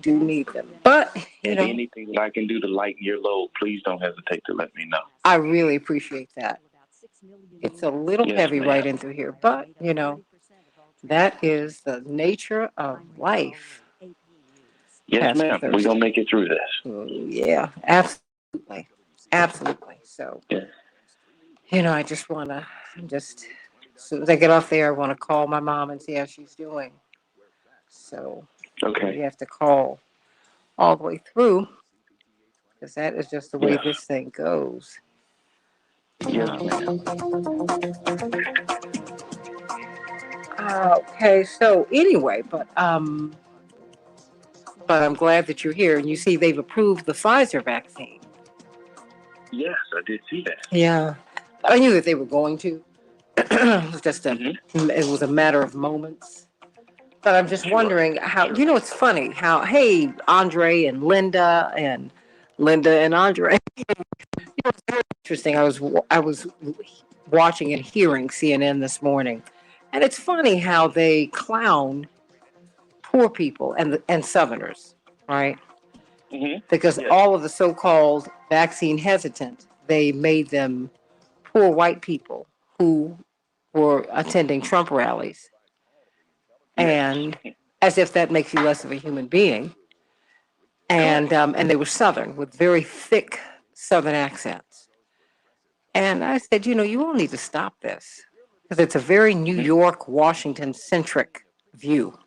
do need them. But, And anything that I can do to lighten your load, please don't hesitate to let me know. I really appreciate that. It's a little Yes, heavy right ma'am. in through here, but, that is the nature of life, Yes, Pastor ma'am. We're gonna Thurston. make it through this. Yeah, absolutely. Absolutely. So, Yeah. I just want to, just, as soon as I get off there, I want to call my mom and see how she's doing. So, we Okay. have to call all the way through because that is just the way Yes. this thing goes. Yes, Um, ma'am. okay, so anyway, but I'm glad that you're here and you see they've approved the Pfizer vaccine. Yes, I did see that. Yeah, I knew that they were going to. It was just Hmm. it was a matter of moments. But I'm just Sure. wondering how, Sure. it's funny how, hey, Andre and Linda and Andre. It's very interesting. I was watching and hearing CNN this morning, and it's funny how they clown poor people and Southerners, right? Hmm. Because Yes. all of the so-called vaccine hesitant, they made them poor white people who were attending Trump rallies, Yes. and as if that makes you less of a human being. And they were Southern with very thick Southern accents. And I said, you all need to stop this because it's a very New Hmm. York, Washington centric view.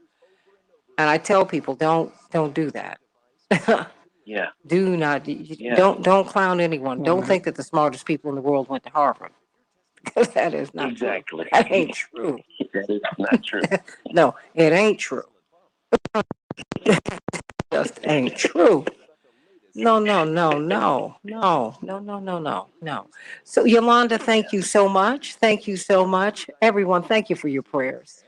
And I tell people, don't do that. Yeah. Do not, Yeah. don't clown anyone. Don't Well, think that the smartest people in the world went to Harvard because that is not true. Exactly. That ain't true. That is not true. No, it ain't true. Just ain't true. No, no, no, no, no, no, no, no, no, no. So, Yolanda, thank you so much. Thank you so much. Everyone, thank you for your prayers.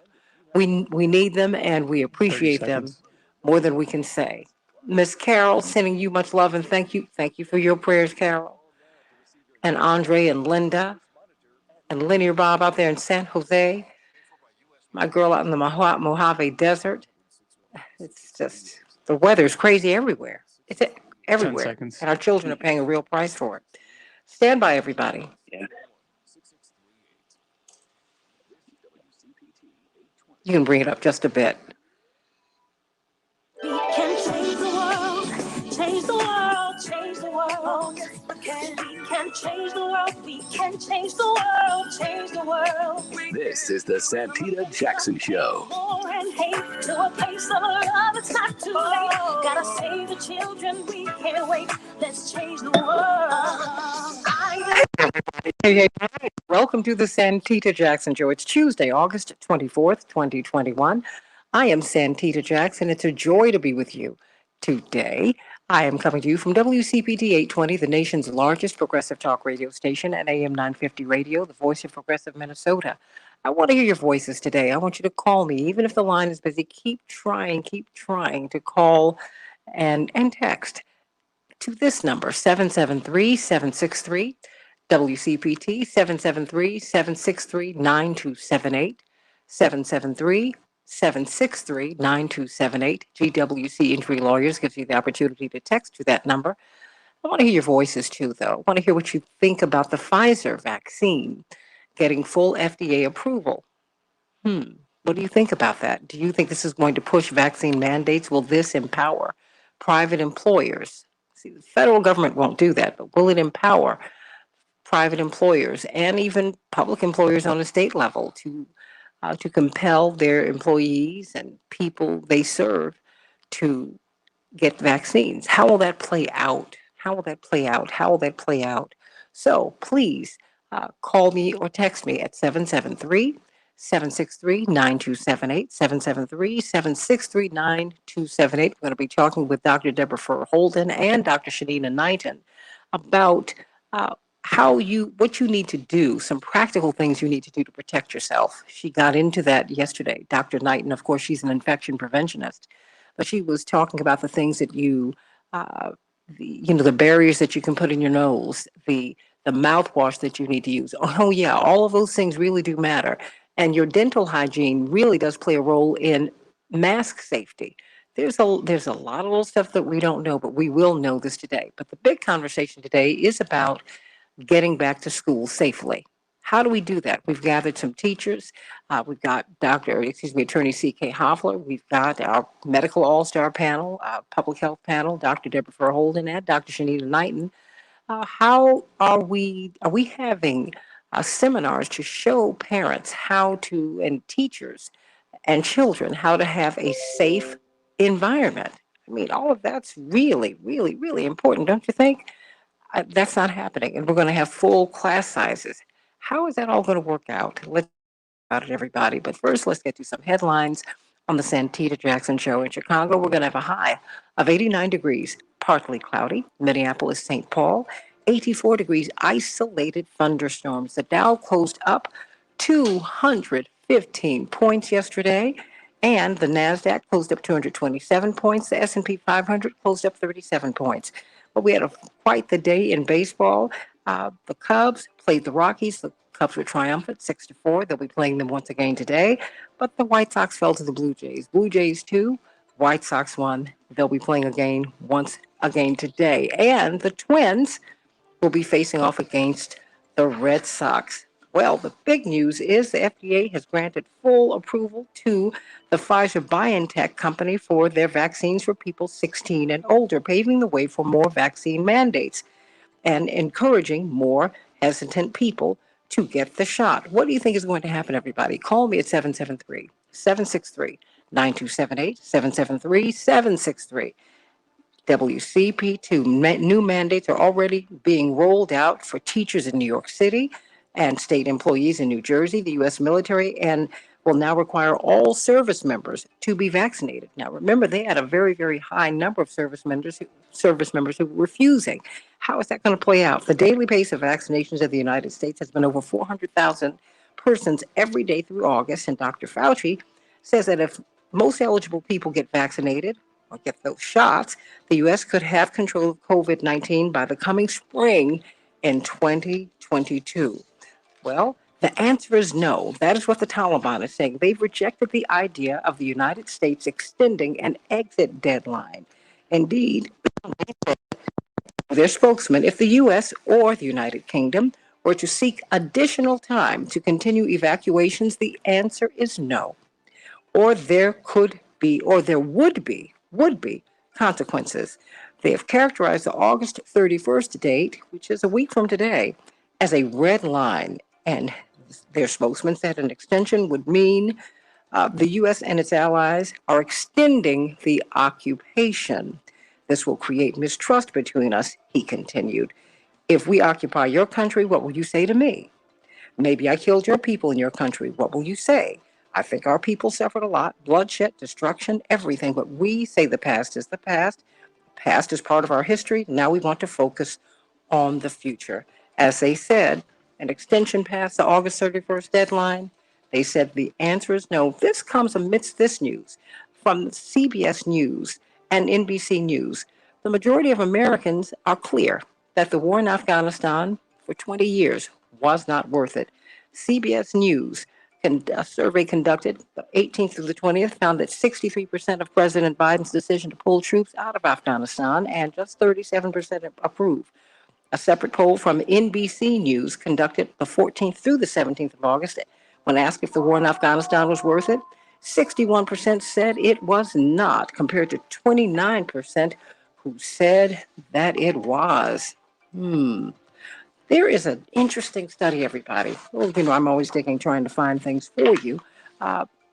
We need them and we 30 appreciate them seconds. more than we can say. Miss Carol, sending you much love and thank you. Thank you for your prayers, Carol. And Andre and Linda and Linear Bob out there in San Jose. My girl out in the Mojave Desert. It's just, the weather's crazy everywhere. It's 10 everywhere. And seconds. our children are paying a real price for it. Stand by, everybody. Yeah. You can bring it up just a bit. We can change the world, change the world, change the world. Yes, we can. We can change the world. We can change the world, change the world. This is the Santita Jackson Show. War and hate to a place of love. It's not too late. Gotta save the children. We can't wait. Let's change the world. Hey, welcome to the Santita Jackson Show. It's Tuesday, August 24th, 2021. I am Santita Jackson. It's a joy to be with you today. I am coming to you from WCPT 820, the nation's largest progressive talk radio station, and AM 950 radio, the voice of progressive Minnesota. I want to hear your voices today. I want you to call me, even if the line is busy. Keep trying to call and text to this number, 773-763 WCPT, 773-763-9278, 773-763-9278. GWC Injury Lawyers gives you the opportunity to text to that number. I want to hear your voices too, though. I want to hear what you think about the Pfizer vaccine getting full FDA approval. What do you think about that? Do you think this is going to push vaccine mandates? Will this empower private employers? See, the federal government won't do that, but will it empower private employers and even public employers on a state level to compel their employees and people they serve to get vaccines? How will that play out? How will that play out? How will that play out? So please call me or text me at 773-763-9278, 773-763-9278. We're going to be talking with Dr. Deborah Fur Holden and Dr. Shanina Knighton about what you need to do, some practical things you need to do to protect yourself. She got into that yesterday. Dr. Knighton, of course, she's an infection preventionist, but she was talking about the things that uh, the barriers that you can put in your nose, the mouthwash that you need to use. Oh yeah, all of those things really do matter, and your dental hygiene really does play a role in mask safety. there's a lot of little stuff that we don't know, but we will know this today. But the big conversation today is about getting back to school safely. How do we do that? We've gathered some teachers. We've got Attorney C.K. Hoffler. We've got our medical all-star panel, public health panel, Dr. Deborah Verholden and Dr. Shanita Knighton. How are we having seminars to show parents how to, and teachers and children, how to have a safe environment? I mean, all of that's really, really, really important, don't you think? That's not happening, and we're going to have full class sizes. How is that all going to work out? Let's talk about it, everybody. But first, let's get to some headlines on the Santita Jackson Show in Chicago. We're going to have a high of 89 degrees, partly cloudy. Minneapolis, St. Paul, 84 degrees, isolated thunderstorms. The Dow closed up 215 points yesterday, and the Nasdaq closed up 227 points. The S&P 500 closed up 37 points. But we had quite the day in baseball. The Cubs played the Rockies. The Cubs were triumphant, 6-4. They'll be playing them once again today. But the White Sox fell to the Blue Jays. Blue Jays 2, White Sox 1. They'll be playing again once again today. And the Twins will be facing off against the Red Sox. Well, the big news is the FDA has granted full approval to the Pfizer BioNTech company for their vaccines for people 16 and older, paving the way for more vaccine mandates and encouraging more hesitant people to get the shot. What do you think is going to happen, everybody? Call me at 773-763-9278, 773-763. WCP2. New mandates are already being rolled out for teachers in New York City and state employees in New Jersey, the U.S. military, and will now require all service members to be vaccinated. Now, remember, they had a very, very high number of service members who were refusing. How is that going to play out? The daily pace of vaccinations in the United States has been over 400,000 persons every day through August, and Dr. Fauci says that if most eligible people get vaccinated or get those shots, the U.S. could have control of COVID-19 by the coming spring in 2022. Well, the answer is no. That is what the Taliban is saying. They've rejected the idea of the United States extending an exit deadline. Indeed, their spokesman, if the U.S. or the United Kingdom were to seek additional time to continue evacuations, the answer is no. Or there would be consequences. They have characterized the August 31st date, which is a week from today, as a red line. And their spokesman said an extension would mean the U.S. and its allies are extending the occupation. This will create mistrust between us, he continued. If we occupy your country, what will you say to me? Maybe I killed your people in your country. What will you say? I think our people suffered a lot, bloodshed, destruction, everything. But we say the past is the past. Past is part of our history. Now we want to focus on the future. As they said, an extension past the August 31st deadline. They said the answer is no. This comes amidst this news from CBS News and NBC News. The majority of Americans are clear that the war in Afghanistan for 20 years was not worth it. CBS News, a survey conducted the 18th through the 20th, found that 63% of President Biden's decision to pull troops out of Afghanistan and just 37% approve. A separate poll from NBC News conducted the 14th through the 17th of August, when asked if the war in Afghanistan was worth it, 61% said it was not, compared to 29% who said that it was. There is an interesting study, everybody. Well, I'm always digging, trying to find things for you.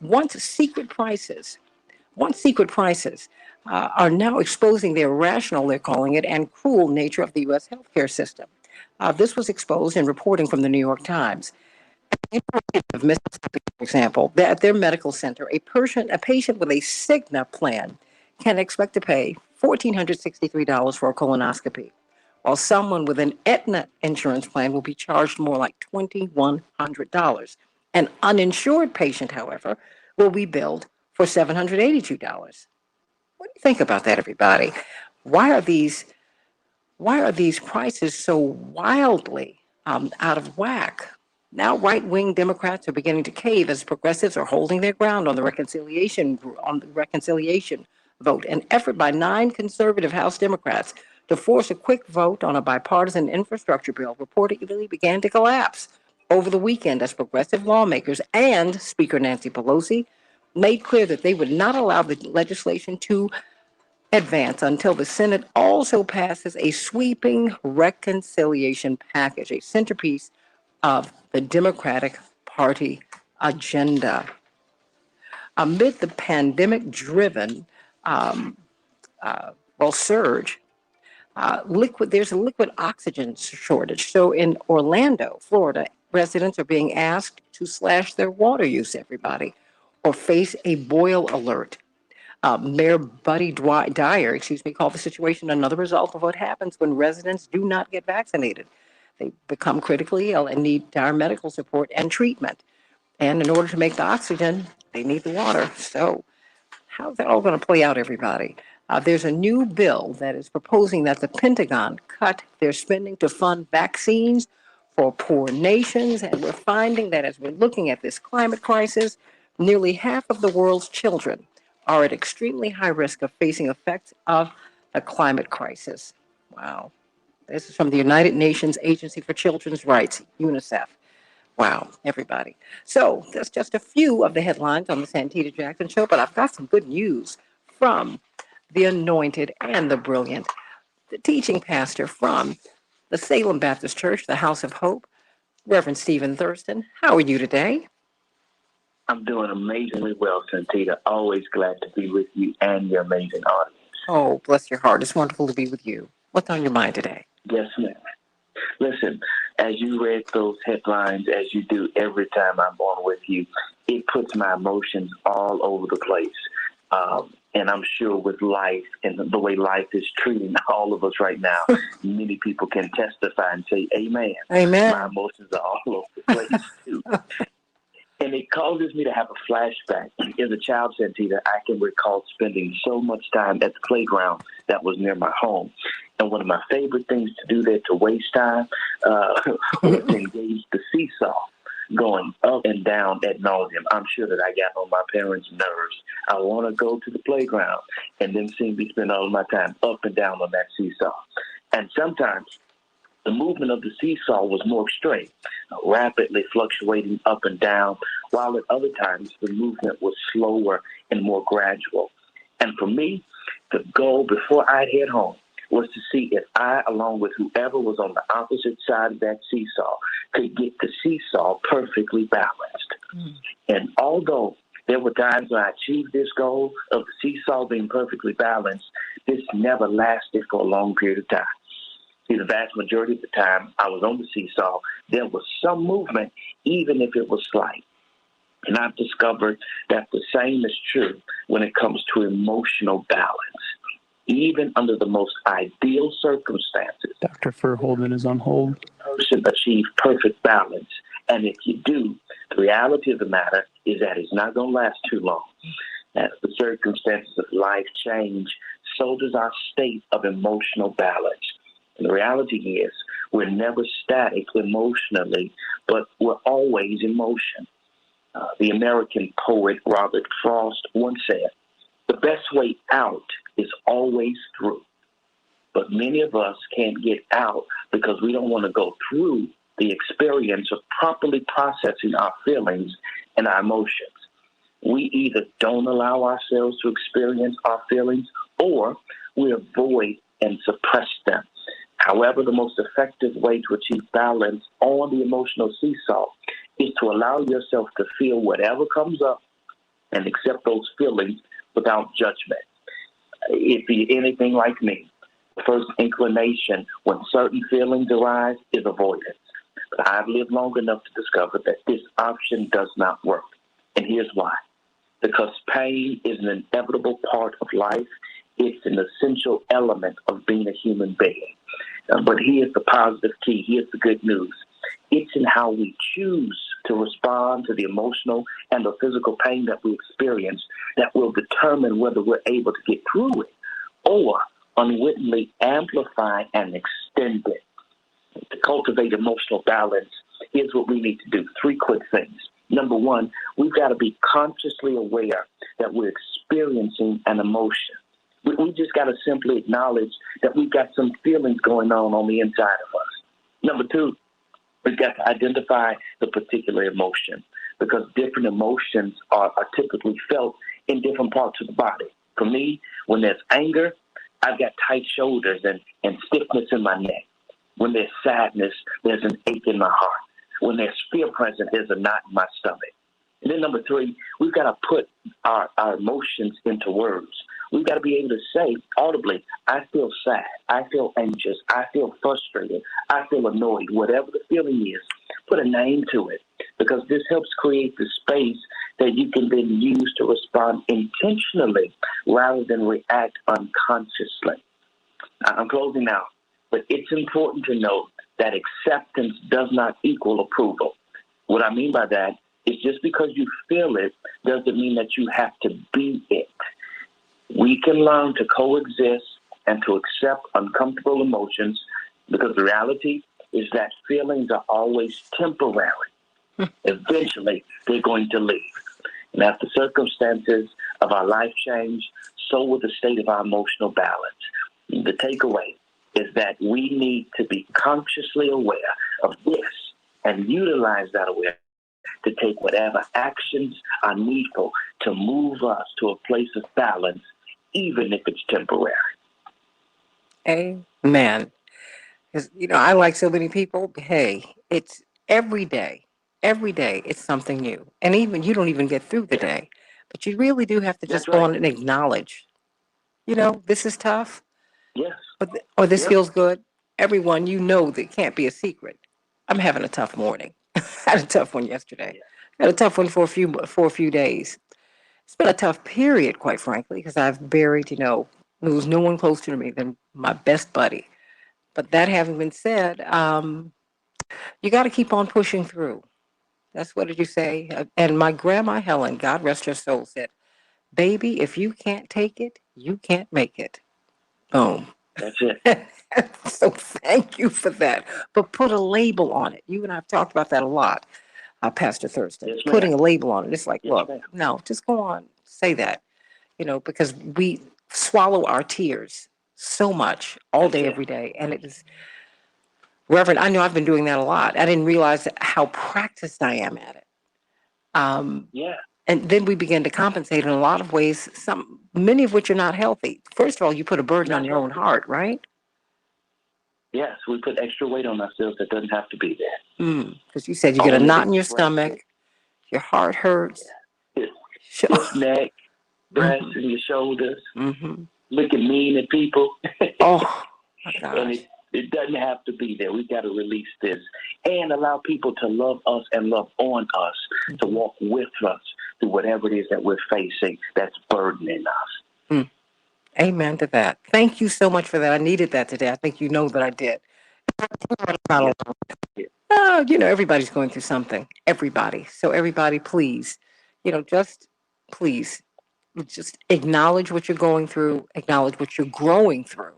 Once secret prices are now exposing the irrational, they're calling it, and cruel nature of the U.S. healthcare system. This was exposed in reporting from the New York Times. Of Mississippi, for example, at their medical center, a patient with a Cigna plan can expect to pay $1,463 for a colonoscopy, while someone with an Aetna insurance plan will be charged more like $2,100. An uninsured patient, however, will be billed for $782. What do you think about that, everybody? Why are these prices so wildly out of whack? Now, right-wing Democrats are beginning to cave as progressives are holding their ground on the reconciliation vote. An effort by 9 conservative House Democrats to force a quick vote on a bipartisan infrastructure bill reportedly began to collapse over the weekend as progressive lawmakers and Speaker Nancy Pelosi made clear that they would not allow the legislation to advance until the Senate also passes a sweeping reconciliation package, a centerpiece of the Democratic Party agenda. Amid the pandemic driven surge, there's a liquid oxygen shortage. So in Orlando, Florida, residents are being asked to slash their water use, everybody, or face a boil alert. Mayor Buddy Dyer, called the situation another result of what happens when residents do not get vaccinated. They become critically ill and need dire medical support and treatment. And in order to make the oxygen, they need the water. So how's that all going to play out, everybody? There's a new bill that is proposing that the Pentagon cut their spending to fund vaccines for poor nations. And we're finding that as we're looking at this climate crisis, nearly half of the world's children are at extremely high risk of facing effects of the climate crisis. Wow. This is from the United Nations Agency for Children's Rights, UNICEF. Wow, everybody. So that's just a few of the headlines on the Santita Jackson Show, but I've got some good news from the anointed and the brilliant, the teaching pastor from the Salem Baptist Church, the House of Hope, Reverend Stephen Thurston. How are you today? I'm doing amazingly well, Santita. Always glad to be with you and your amazing audience. Oh, bless your heart. It's wonderful to be with you. What's on your mind today? Yes, ma'am. Listen, as you read those headlines, as you do every time I'm on with you, it puts my emotions all over the place. And I'm sure with life and the way life is treating all of us right now, many people can testify and say, amen. Amen. My emotions are all over the place, too. And it causes me to have a flashback. As a child, Santita, I can recall spending so much time at the playground that was near my home. And one of my favorite things to do there to waste time was to engage the seesaw, going up and down ad nauseum. I'm sure that I got on my parents' nerves. I want to go to the playground and then see me spend all of my time up and down on that seesaw. And sometimes the movement of the seesaw was more extreme, rapidly fluctuating up and down, while at other times the movement was slower and more gradual. And for me, the goal before I'd head home was to see if I, along with whoever was on the opposite side of that seesaw, could get the seesaw perfectly balanced. And although there were times when I achieved this goal of the seesaw being perfectly balanced, this never lasted for a long period of time. See, the vast majority of the time I was on the seesaw, there was some movement, even if it was slight. And I've discovered that the same is true when it comes to emotional balance. Even under the most ideal circumstances, Dr. Furholden is on hold. A person achieves perfect balance. And if you do, the reality of the matter is that it's not going to last too long. As the circumstances of life change, so does our state of emotional balance. And the reality is we're never static emotionally, but we're always in motion. The American poet Robert Frost once said, "The best way out is always through." But many of us can't get out because we don't want to go through the experience of properly processing our feelings and our emotions. We either don't allow ourselves to experience our feelings or we avoid and suppress them. However, the most effective way to achieve balance on the emotional seesaw is to allow yourself to feel whatever comes up and accept those feelings without judgment. If you're anything like me, the first inclination when certain feelings arise is avoidance. But I've lived long enough to discover that this option does not work. And here's why. Because pain is an inevitable part of life. It's an essential element of being a human being. But here's the positive key. Here's the good news. It's in how we choose to respond to the emotional and the physical pain that we experience that will determine whether we're able to get through it or unwittingly amplify and extend it. To cultivate emotional balance, here's what we need to do. 3 quick things. Number 1, we've got to be consciously aware that we're experiencing an emotion. We just got to simply acknowledge that we've got some feelings going on the inside of us. Number two, we've got to identify the particular emotion, because different emotions are typically felt in different parts of the body. For me, when there's anger, I've got tight shoulders and stiffness in my neck. When there's sadness, there's an ache in my heart. When there's fear present, there's a knot in my stomach. And then number three, we've got to put our emotions into words. We've got to be able to say audibly, I feel sad, I feel anxious, I feel frustrated, I feel annoyed, whatever the feeling is, put a name to it, because this helps create the space that you can then use to respond intentionally rather than react unconsciously. I'm closing now, but it's important to note that acceptance does not equal approval. What I mean by that is just because you feel it doesn't mean that you have to be it. We can learn to coexist and to accept uncomfortable emotions, because the reality is that feelings are always temporary. Eventually, they're going to leave. And as the circumstances of our life change, so will the state of our emotional balance. The takeaway is that we need to be consciously aware of this and utilize that awareness to take whatever actions are needful to move us to a place of balance, even if it's temporary. Amen. Because, I like so many people, hey, it's every day. Every day it's something new. And even you don't even get through the day. But you really do have to just That's go right. on and acknowledge, this is tough, Yes. or this Yep. feels good. Everyone, that can't be a secret. I'm having a tough morning. I had a tough one yesterday. I had a tough one for a few days. It's been a tough period, quite frankly, because I've buried, there was no one closer to me than my best buddy. But that having been said, you got to keep on pushing through. That's what did you say? And my grandma Helen, God rest her soul, said, "Baby, if you can't take it, you can't make it." Boom. That's it. So thank you for that. But put a label on it. You and I have talked about that a lot, Pastor Thurston. Yes, Putting a ma'am. label on it. It's like, Yes, look, ma'am. no, just go on, say that, because we swallow our tears so much all That's day, it. every day. And it is, Reverend, I know I've been doing that a lot. I didn't realize how practiced I am at it. Yeah. And then we begin to compensate in a lot of ways, many of which are not healthy. First of all, you put a burden on Not your own healthy. heart, right? Yes, we put extra weight on ourselves that doesn't have to be there. Because you said you get a Only to knot in your express stomach, your heart hurts. it. Sure. Stiff neck, breasts and your shoulders, Mm-hmm. looking mean at people. Oh, my And gosh. it doesn't have to be there. We've got to release this and allow people to love us and love on us, to walk with us through whatever it is that we're facing that's burdening us. Amen to that. Thank you so much for that. I needed that today. I think you know that I did. Not alone. Everybody's going through something. Everybody. So everybody, please, just please, just acknowledge what you're going through, acknowledge what you're growing through,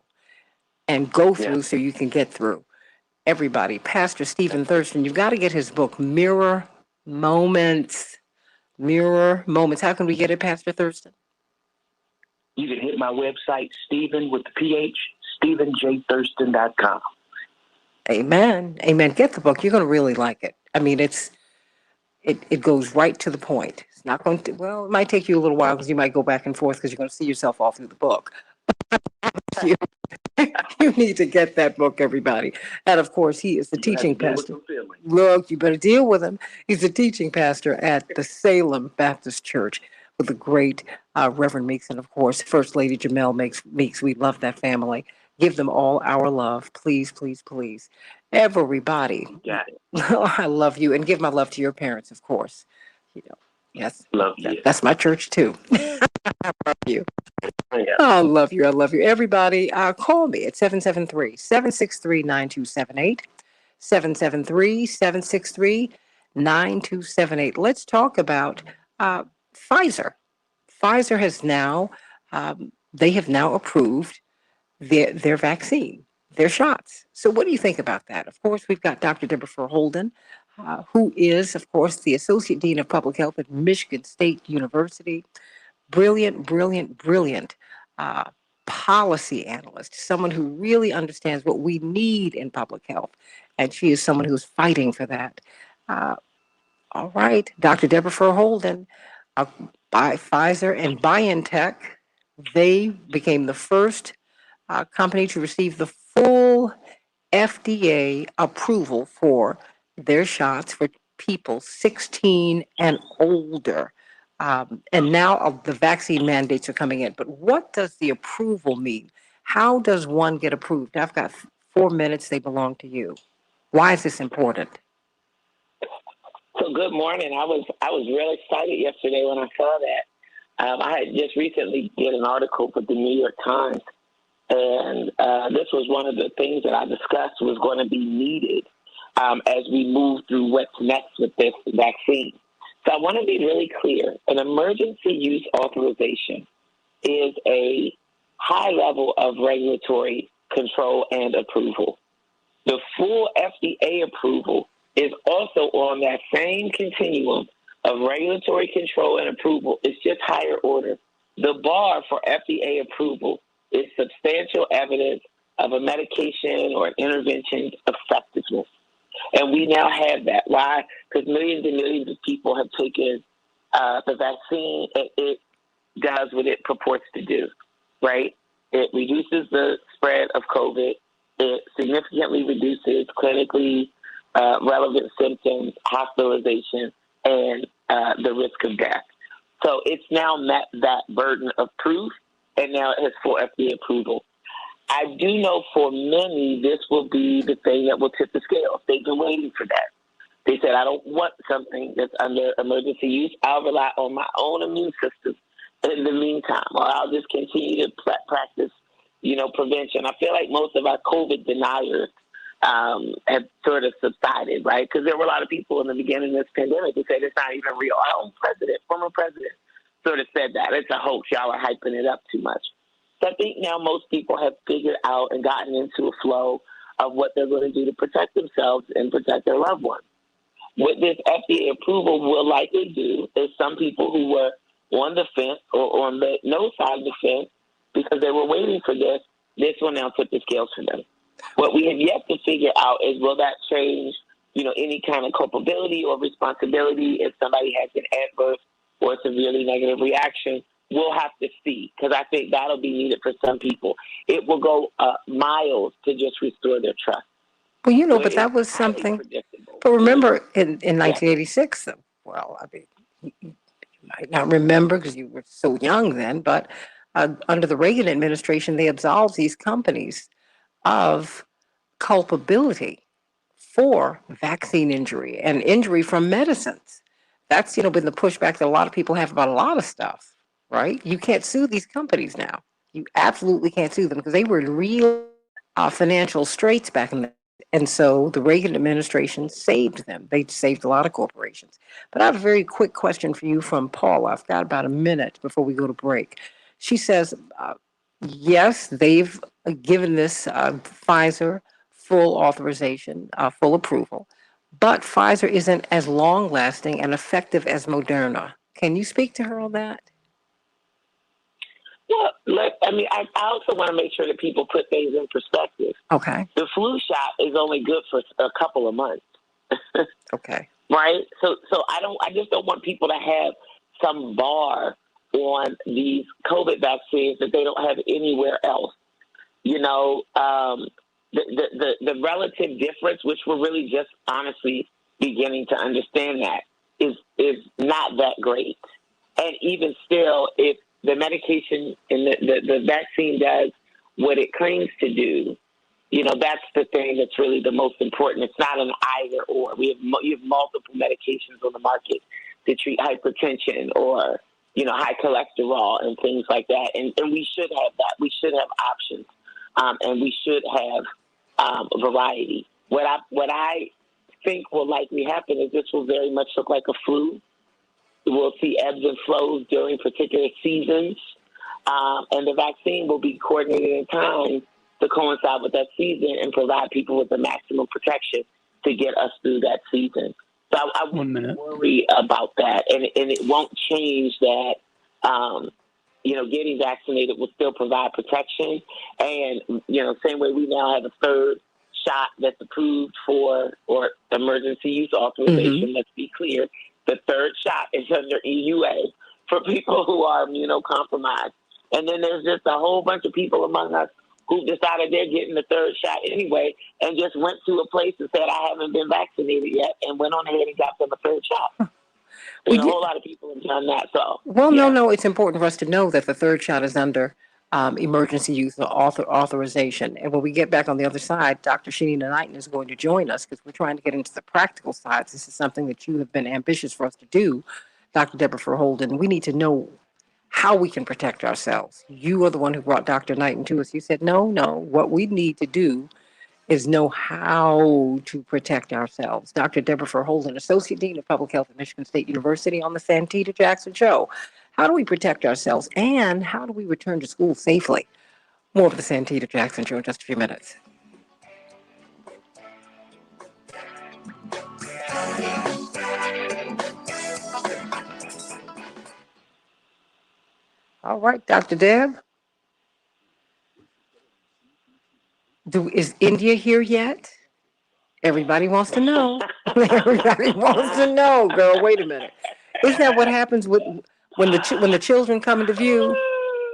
and go Yeah. through so you can get through. Everybody. Pastor Stephen Thurston, you've got to get his book, Mirror Moments. Mirror Moments. How can we get it, Pastor Thurston? You can hit my website, Stephen with the PH, StephenJThurston.com. Amen. Amen. Get the book. You're going to really like it. I mean, it goes right to the point. It's not going to, well, it might take you a little while because you might go back and forth because you're going to see yourself all through the book. you, you need to get that book, everybody. And of course, he is the teaching pastor. Look, you better deal with him. He's the teaching pastor at the Salem Baptist Church with the great Reverend Meeks, and of course, First Lady Jamel Meeks. We love that family. Give them all our love, please, please, please. Everybody. Got it. I love you, and give my love to your parents, of course. Yes, Love you. that's my church too. I love you. Yeah. I love you. I love you. Everybody, call me at 773-763-9278. 773-763-9278. Let's talk about Pfizer. Pfizer has now, they have now approved their vaccine, their shots. So what do you think about that? Of course, we've got Dr. Deborah Holden, who is, of course, the Associate Dean of Public Health at Michigan State University. Brilliant, brilliant, brilliant policy analyst, someone who really understands what we need in public health. And she is someone who's fighting for that. Uh, all right, Dr. Deborah Holden, by Pfizer and BioNTech, they became the first company to receive the full FDA approval for their shots for people 16 and older. And now the vaccine mandates are coming in. But what does the approval mean? How does one get approved? I've got 4 minutes. They belong to you. Why is this important? So good morning. I was really excited yesterday when I saw that. I had just recently did an article for the New York Times, and this was one of the things that I discussed was going to be needed as we move through what's next with this vaccine. So I want to be really clear. An emergency use authorization is a high level of regulatory control and approval. The full FDA approval is also on that same continuum of regulatory control and approval. It's just higher order. The bar for FDA approval is substantial evidence of a medication or an intervention's effectiveness. And we now have that. Why? Because millions and millions of people have taken the vaccine. It does what it purports to do, right? It reduces the spread of COVID. It significantly reduces clinically relevant symptoms, hospitalization, and the risk of death. So it's now met that burden of proof, and now it has full FDA approval. I do know for many, this will be the thing that will tip the scale. They've been waiting for that. They said, I don't want something that's under emergency use. I'll rely on my own immune system in the meantime, or I'll just continue to practice, prevention. I feel like most of our COVID deniers have sort of subsided, right? Because there were a lot of people in the beginning of this pandemic who said it's not even real. Our own former president, sort of said that. It's a hoax. Y'all are hyping it up too much. So I think now most people have figured out and gotten into a flow of what they're going to do to protect themselves and protect their loved ones. What this FDA approval will likely do is some people who were on the fence or on the no side of the fence because they were waiting for this will now tip the scales for them. What we have yet to figure out is will that change, any kind of culpability or responsibility if somebody has an adverse or severely negative reaction. We'll have to see, because I think that'll be needed for some people. It will go miles to just restore their trust. Well, but that was something. But remember, in 1986, well, I mean, you might not remember because you were so young then, but under the Reagan administration, they absolved these companies of culpability for vaccine injury and injury from medicines. That's, been the pushback that a lot of people have about a lot of stuff, right? You can't sue these companies now. You absolutely can't sue them because they were in real financial straits back in the. And so the Reagan administration saved them. They saved a lot of corporations. But I have a very quick question for you from Paula. I've got about a minute before we go to break. She says, yes, they've given this Pfizer full authorization, full approval, but Pfizer isn't as long-lasting and effective as Moderna. Can you speak to her on that? Well, I also want to make sure that people put things in perspective. Okay. The flu shot is only good for a couple of months. Okay. Right? So I just don't want people to have some bar on these COVID vaccines that they don't have anywhere else. The relative difference, which we're really just honestly beginning to understand that, is not that great. And even still, if the medication and the vaccine does what it claims to do, that's the thing that's really the most important. It's not an either or. You have multiple medications on the market to treat hypertension or, high cholesterol and things like that. And we should have that. We should have options. And we should have variety. What I think will likely happen is this will very much look like a flu. We'll see ebbs and flows during particular seasons, and the vaccine will be coordinated in time to coincide with that season and provide people with the maximum protection to get us through that season. So I wouldn't worry about that, and it won't change that, getting vaccinated will still provide protection. And, same way we now have a third shot that's approved for or emergency use authorization. Let's be clear. The third shot is under EUA for people who are immunocompromised. And then there's just a whole bunch of people among us who decided they're getting the third shot anyway and just went to a place and said, I haven't been vaccinated yet, and went on ahead and got them a third shot. A whole lot of people have done that. So, no, it's important for us to know that the third shot is under emergency use authorization. And when we get back on the other side, Dr. Shanina Knighton is going to join us because we're trying to get into the practical sides. This is something that you have been ambitious for us to do, Dr. Deborah Verholden. We need to know how we can protect ourselves. You are the one who brought Dr. Knighton to us. You said, no, what we need to do is know how to protect ourselves. Dr. Deborah Verholden, Associate Dean of Public Health at Michigan State University, on the Santita Jackson Show. How do we protect ourselves, and how do we return to school safely? More of the Santita Jackson Show in just a few minutes. All right, Dr. Deb. Is India here yet? Everybody wants to know. Everybody wants to know, girl. Wait a minute. Isn't that what happens when the children come into view?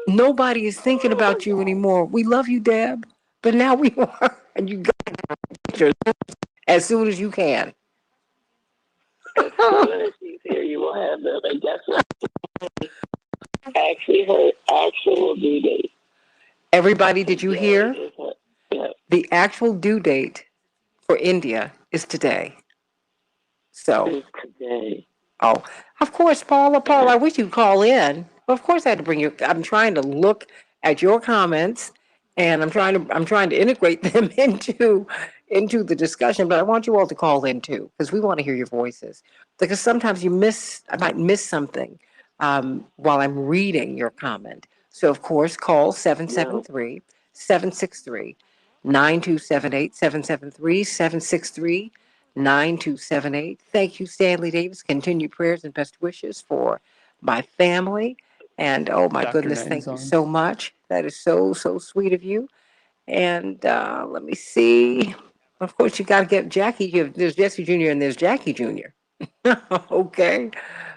Nobody is thinking about you anymore. We love you, Deb, but now we are, and you got pictures as soon as you can. As soon as she's here, you will have them. And guess what? Actually, her actual due date. Everybody, did you hear? Yeah. The actual due date for India is today. So. It's today. Oh, of course, Paula, I wish you'd call in. Of course I had to bring you. I'm trying to look at your comments and I'm trying to integrate them into the discussion, but I want you all to call in too, because we want to hear your voices. Because sometimes I might miss something while I'm reading your comment. So of course, call 773-763-9278, 773-763-9278. Thank you, Stanley Davis. Continued prayers and best wishes for my family. And oh my Dr. goodness, thank you Knighton's on. so much. That is so sweet of you. And let me see. Of course, you got to get Jackie. There's Jesse Jr. and there's Jackie Jr. Okay.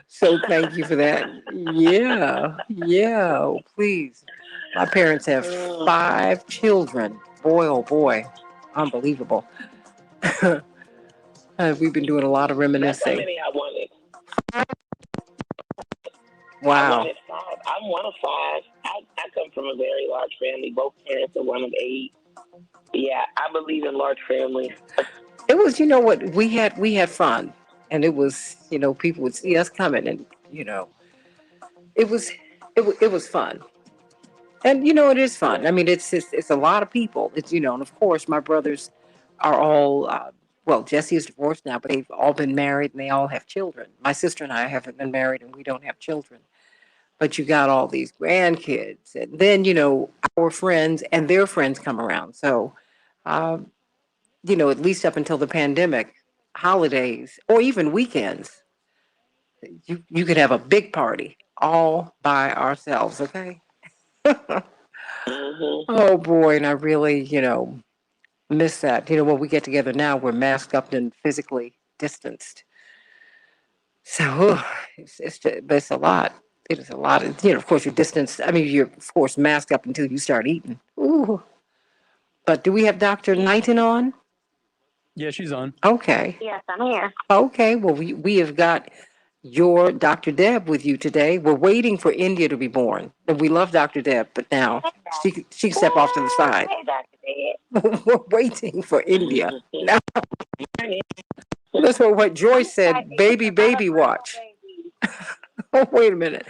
So thank you for that. Yeah. Oh, please. My parents have 5 children. Boy, oh boy. Unbelievable. We've been doing a lot of That's how reminiscing. many I wanted. I Wow. wanted 5. I'm one of 5. I come from a very large family. Both parents are one of 8. Yeah, I believe in large families. It was, what, we had fun. And it was, people would see us coming and, it was fun. And, it is fun. I mean, it's a lot of people. It's, and of course, my brothers are all, well, Jesse is divorced now, but they've all been married and they all have children. My sister and I haven't been married and we don't have children. But you got all these grandkids. And then, our friends and their friends come around. So, at least up until the pandemic, holidays or even weekends, you could have a big party all by ourselves, okay? Oh boy, and I really, miss that. When we get together now, we're masked up and physically distanced. So but it's a lot. It is a lot. Of course, you're distanced. I mean, you're, of course, masked up until you start eating. Ooh. But do we have Dr. Knighton on? Yeah, she's on. Okay. Yes, I'm here. Okay. Well, we have got your Dr. Deb with you today. We're waiting for India to be born. And we love Dr. Deb, but now she can step off to the side. Hey, Dr. Deb. We're waiting for India. Now, that's what Joyce said, baby, watch. Oh, wait a minute.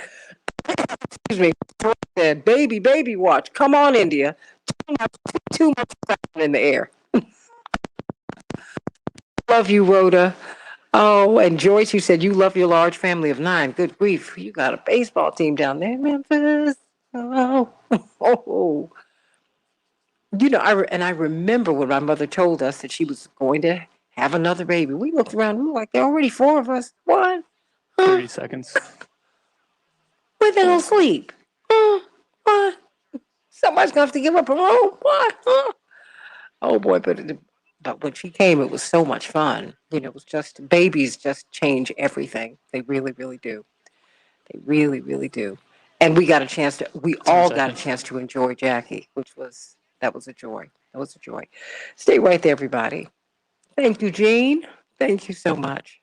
Excuse me. Joyce said, baby, watch. Come on, India. Too much in the air. Love you, Rhoda. Oh, and Joyce, you said you love your large family of 9. Good grief. You got a baseball team down there in Memphis. Oh. I remember when my mother told us that she was going to have another baby. We looked around, we were like, there are already 4 of us. What? 30 seconds. Where they gonna sleep? Somebody's gonna have to give up a room. What? Huh? Oh boy, but when she came, it was so much fun. It was just babies just change everything. They really, really do. They really, really do. And we One all got a second. chance to enjoy Jackie, that was a joy. That was a joy. Stay right there, everybody. Thank you, Jean. Thank you so much.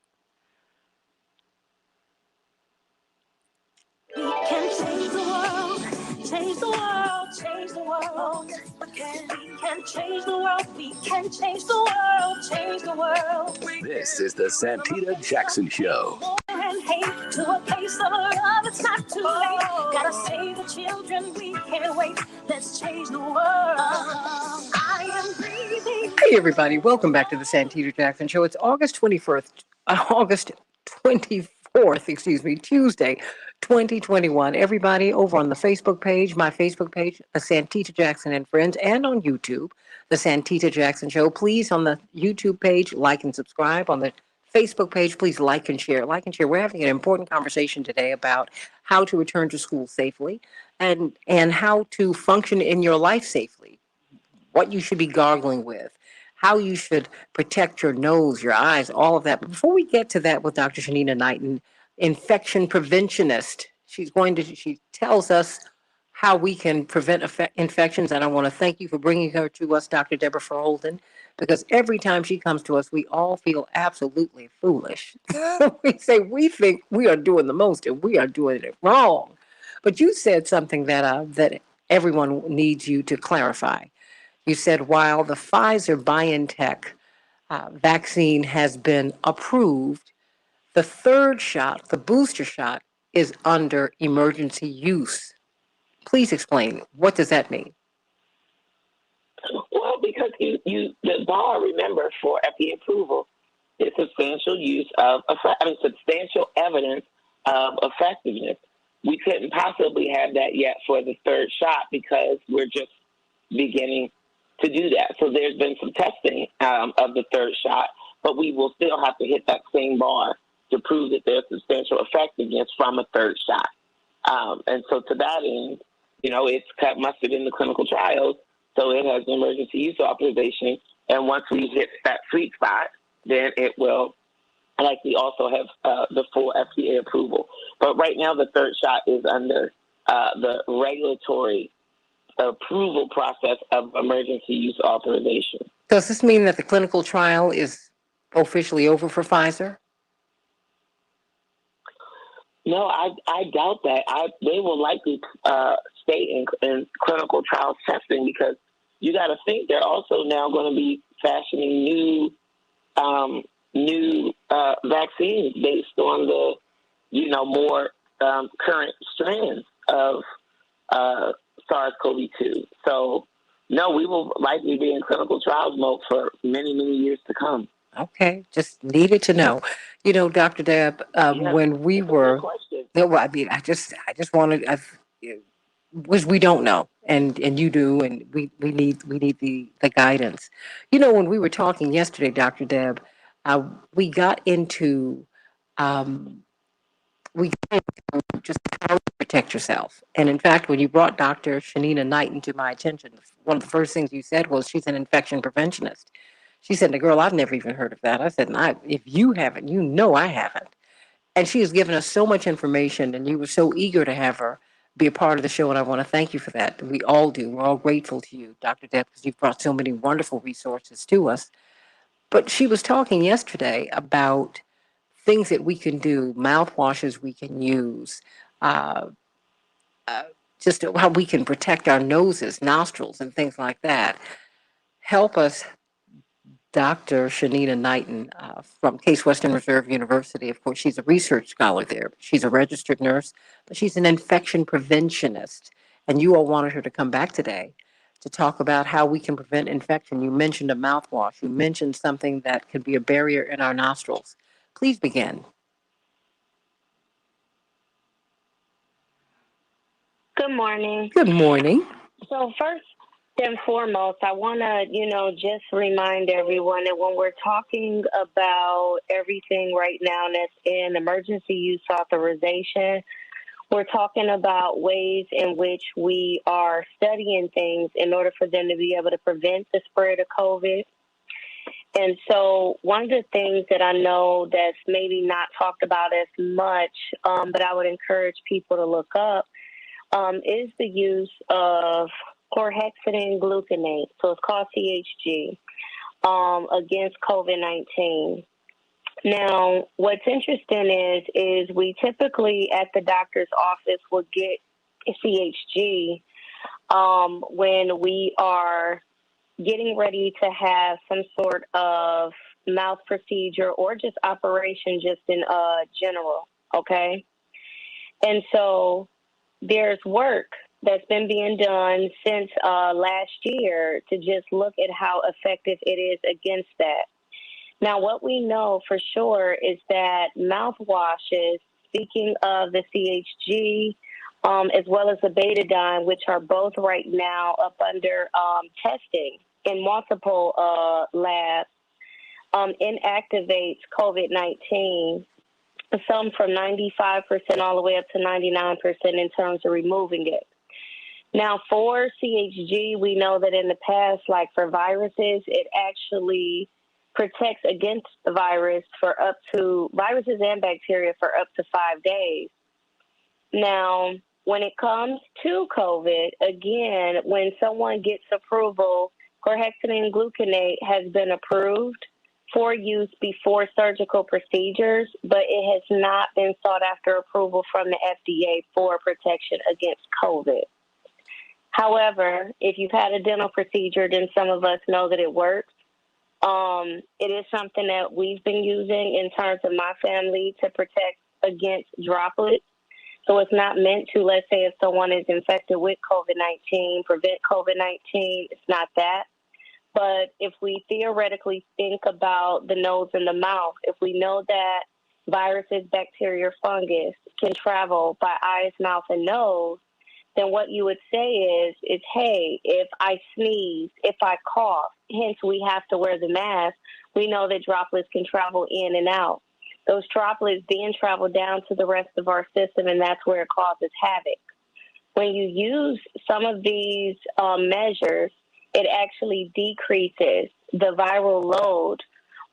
We can change the world, change the world, change the world. Yes, we can. We can change the world. We can change the world, change the world. This is the Santita Jackson Show. And hate to a place of love. It's not too late. Gotta save the children. We can't wait. Let's change the world. I am breathing. Hey, everybody. Welcome back to the Santita Jackson Show. It's August 24th, excuse me, Tuesday, 2021. Everybody over on the Facebook page, my Facebook page, the Santita Jackson and Friends, and on YouTube, the Santita Jackson Show. Please, on the YouTube page, like and subscribe. On the Facebook page, please like and share. Like and share. We're having an important conversation today about how to return to school safely and how to function in your life safely, what you should be gargling with, how you should protect your nose, your eyes, all of that. But before we get to that with Dr. Shanina Knighton, infection preventionist, she tells us how we can prevent infections. And I want to thank you for bringing her to us, Dr. Deborah Holden, because every time she comes to us, we all feel absolutely foolish. We think we are doing the most and we are doing it wrong. But you said something that everyone needs you to clarify. You said while the Pfizer BioNTech vaccine has been approved, the third shot, the booster shot, is under emergency use. Please explain. What does that mean? Well, because the bar, remember, for FDA approval is substantial evidence of effectiveness. We couldn't possibly have that yet for the third shot because we're just beginning to do that. So there's been some testing of the third shot, but we will still have to hit that same bar to prove that there's substantial effectiveness from a third shot. And so to that end, it's cut mustard in the clinical trials, so it has an emergency use authorization. And once we hit that sweet spot, then it will likely also have the full FDA approval. But right now, the third shot is under the regulatory approval process of emergency use authorization. Does this mean that the clinical trial is officially over for Pfizer? No, I doubt that. They will likely stay in clinical trial testing because you got to think they're also now going to be fashioning new vaccines based on the more current strands of SARS-CoV-2. So no, we will likely be in clinical trials mode for many years to come. Okay, just needed to know. Dr. Deb, when we were, no, well, I mean, I just wanted, which we don't know, and you do, and we need the guidance. When we were talking yesterday, Dr. Deb, we got into, we got into just how to protect yourself. And in fact, when you brought Dr. Shanina Knighton to my attention, one of the first things you said was she's an infection preventionist. She said, "The girl, I've never even heard of that." I said, "If you haven't, I haven't." And she has given us so much information, and you were so eager to have her be a part of the show, and I want to thank you for that. We all do. We're all grateful to you, Dr. Depp, because you've brought so many wonderful resources to us. But she was talking yesterday about things that we can do, mouthwashes we can use, uh, just how we can protect our noses, nostrils, and things like that. Help us, Dr. Shanina Knighton from Case Western Reserve University. Of course, she's a research scholar there. She's a registered nurse, but she's an infection preventionist. And you all wanted her to come back today to talk about how we can prevent infection. You mentioned a mouthwash. You mentioned something that could be a barrier in our nostrils. Please begin. Good morning. Good morning. So first and foremost, I want to, just remind everyone that when we're talking about everything right now that's in emergency use authorization, we're talking about ways in which we are studying things in order for them to be able to prevent the spread of COVID. And so one of the things that I know that's maybe not talked about as much, but I would encourage people to look up, is the use of chlorhexidine gluconate. So it's called CHG, against COVID-19. Now, what's interesting is we typically at the doctor's office will get CHG when we are getting ready to have some sort of mouth procedure or just operation just in general, okay? And so there's work that's been being done since last year to just look at how effective it is against that. Now, what we know for sure is that mouthwashes, speaking of the CHG, as well as the betadine, which are both right now up under testing in multiple labs, inactivates COVID-19, some from 95% all the way up to 99% in terms of removing it. Now, for CHG, we know that in the past, like for viruses, it actually protects against the virus for up to viruses and bacteria for up to 5 days. Now, when it comes to COVID, again, when someone gets approval, chlorhexidine gluconate has been approved for use before surgical procedures, but it has not been sought after approval from the FDA for protection against COVID. However, if you've had a dental procedure, then some of us know that it works. It is something that we've been using in terms of my family to protect against droplets. So it's not meant to, let's say, if someone is infected with COVID-19, prevent COVID-19. It's not that. But if we theoretically think about the nose and the mouth, if we know that viruses, bacteria, fungus can travel by eyes, mouth, and nose, then what you would say is, hey, if I sneeze, if I cough, hence we have to wear the mask, we know that droplets can travel in and out. Those droplets then travel down to the rest of our system, and that's where it causes havoc. When you use some of these measures, it actually decreases the viral load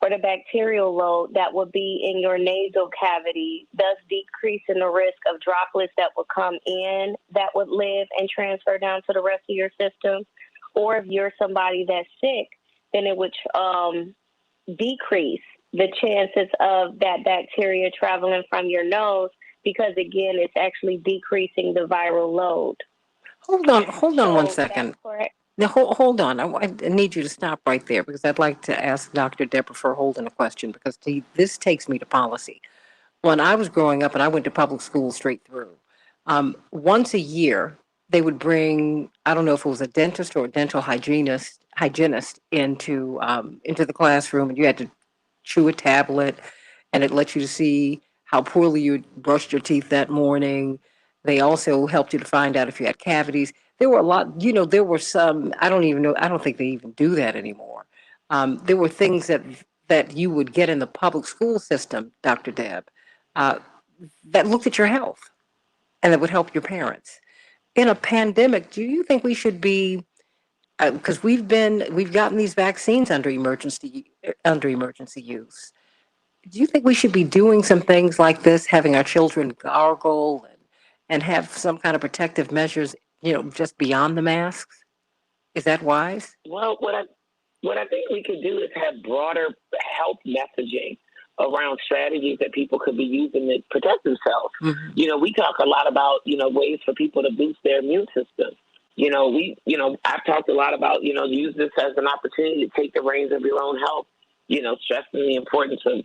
or the bacterial load that will be in your nasal cavity, thus decreasing the risk of droplets that will come in that would live and transfer down to the rest of your system. Or if you're somebody that's sick, then it would decrease the chances of that bacteria traveling from your nose because, again, it's actually decreasing the viral load. Hold on So 1 second. that's correct. Now, hold on. I need you to stop right there because I'd like to ask Dr. Deborah for Holden a question because this takes me to policy. When I was growing up and I went to public school straight through, once a year, they would bring, I don't know if it was a dentist or a dental hygienist into the classroom, and you had to chew a tablet, and it let you to see how poorly you brushed your teeth that morning. They also helped you to find out if you had cavities. There were a lot, there were some, I don't even know, I don't think they even do that anymore. There were things that you would get in the public school system, Dr. Deb, uh, that looked at your health and that would help your parents. In a pandemic, do you think we should be, because we've gotten these vaccines under emergency use. Do you think we should be doing some things like this, having our children gargle and have some kind of protective measures, just beyond the masks? Is that wise? Well, what I think we could do is have broader health messaging around strategies that people could be using to protect themselves. Mm-hmm. We talk a lot about, ways for people to boost their immune system. I've talked a lot about, use this as an opportunity to take the reins of your own health, stressing the importance of,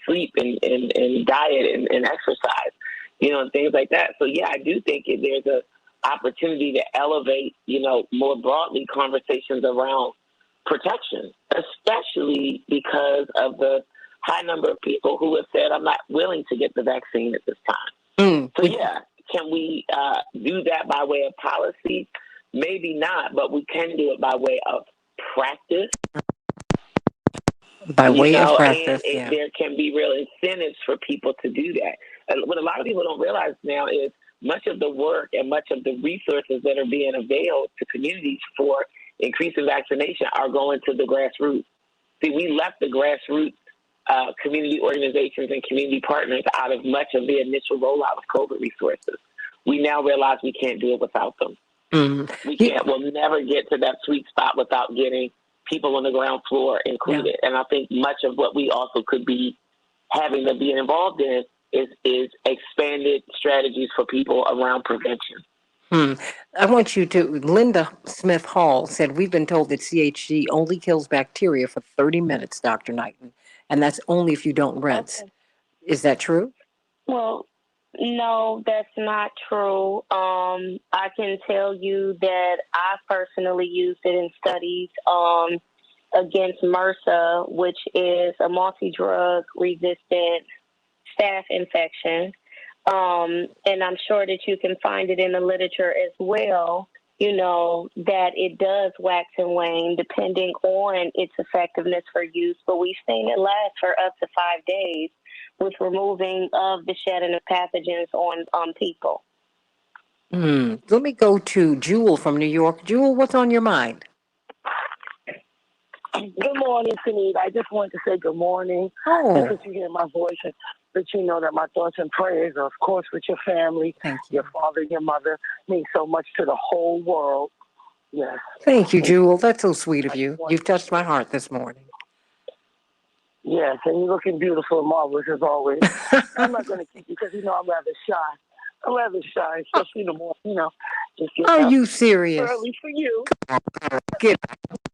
sleep and diet and exercise, and things like that. So, yeah, I do think there's a opportunity to elevate, more broadly conversations around protection, especially because of the high number of people who have said, I'm not willing to get the vaccine at this time. So, yeah, can we do that by way of policy? Maybe not, but we can do it by way of practice. By way of practice, and yeah. There can be real incentives for people to do that. And what a lot of people don't realize now is much of the work and much of the resources that are being availed to communities for increasing vaccination are going to the grassroots. See, we left the grassroots community organizations and community partners out of much of the initial rollout of COVID resources. We now realize we can't do it without them. We can't. We'll never get to that sweet spot without getting people on the ground floor included. Yeah. And I think much of what we also could be having them be involved in is expanded strategies for people around prevention. I want you to, Linda Smith Hall said, we've been told that CHG only kills bacteria for 30 minutes, Dr. Knighton, and that's only if you don't rinse. Okay. Is that true? Well, no, that's not true. I can tell you that I personally used it in studies against MRSA, which is a multi-drug resistant staph infection. And I'm sure that you can find it in the literature as well, that it does wax and wane depending on its effectiveness for use. But we've seen it last for up to 5 days with removing of the shedding of pathogens on people. Let me go to Jewel from New York. Jewel, what's on your mind? Good morning, Santeeta. I just wanted to say good morning. Oh. Since you hear my voice, and let you know that my thoughts and prayers are, of course, with your family, your father, your mother, mean so much to the whole world. Yes. Thank you, Jewel. That's so sweet of you. You've touched my heart this morning. Yes, and you're looking beautiful and marvelous as always. I'm not going to keep you because, I'm rather shy. Especially in the morning, just get Are you serious? Early for you. Get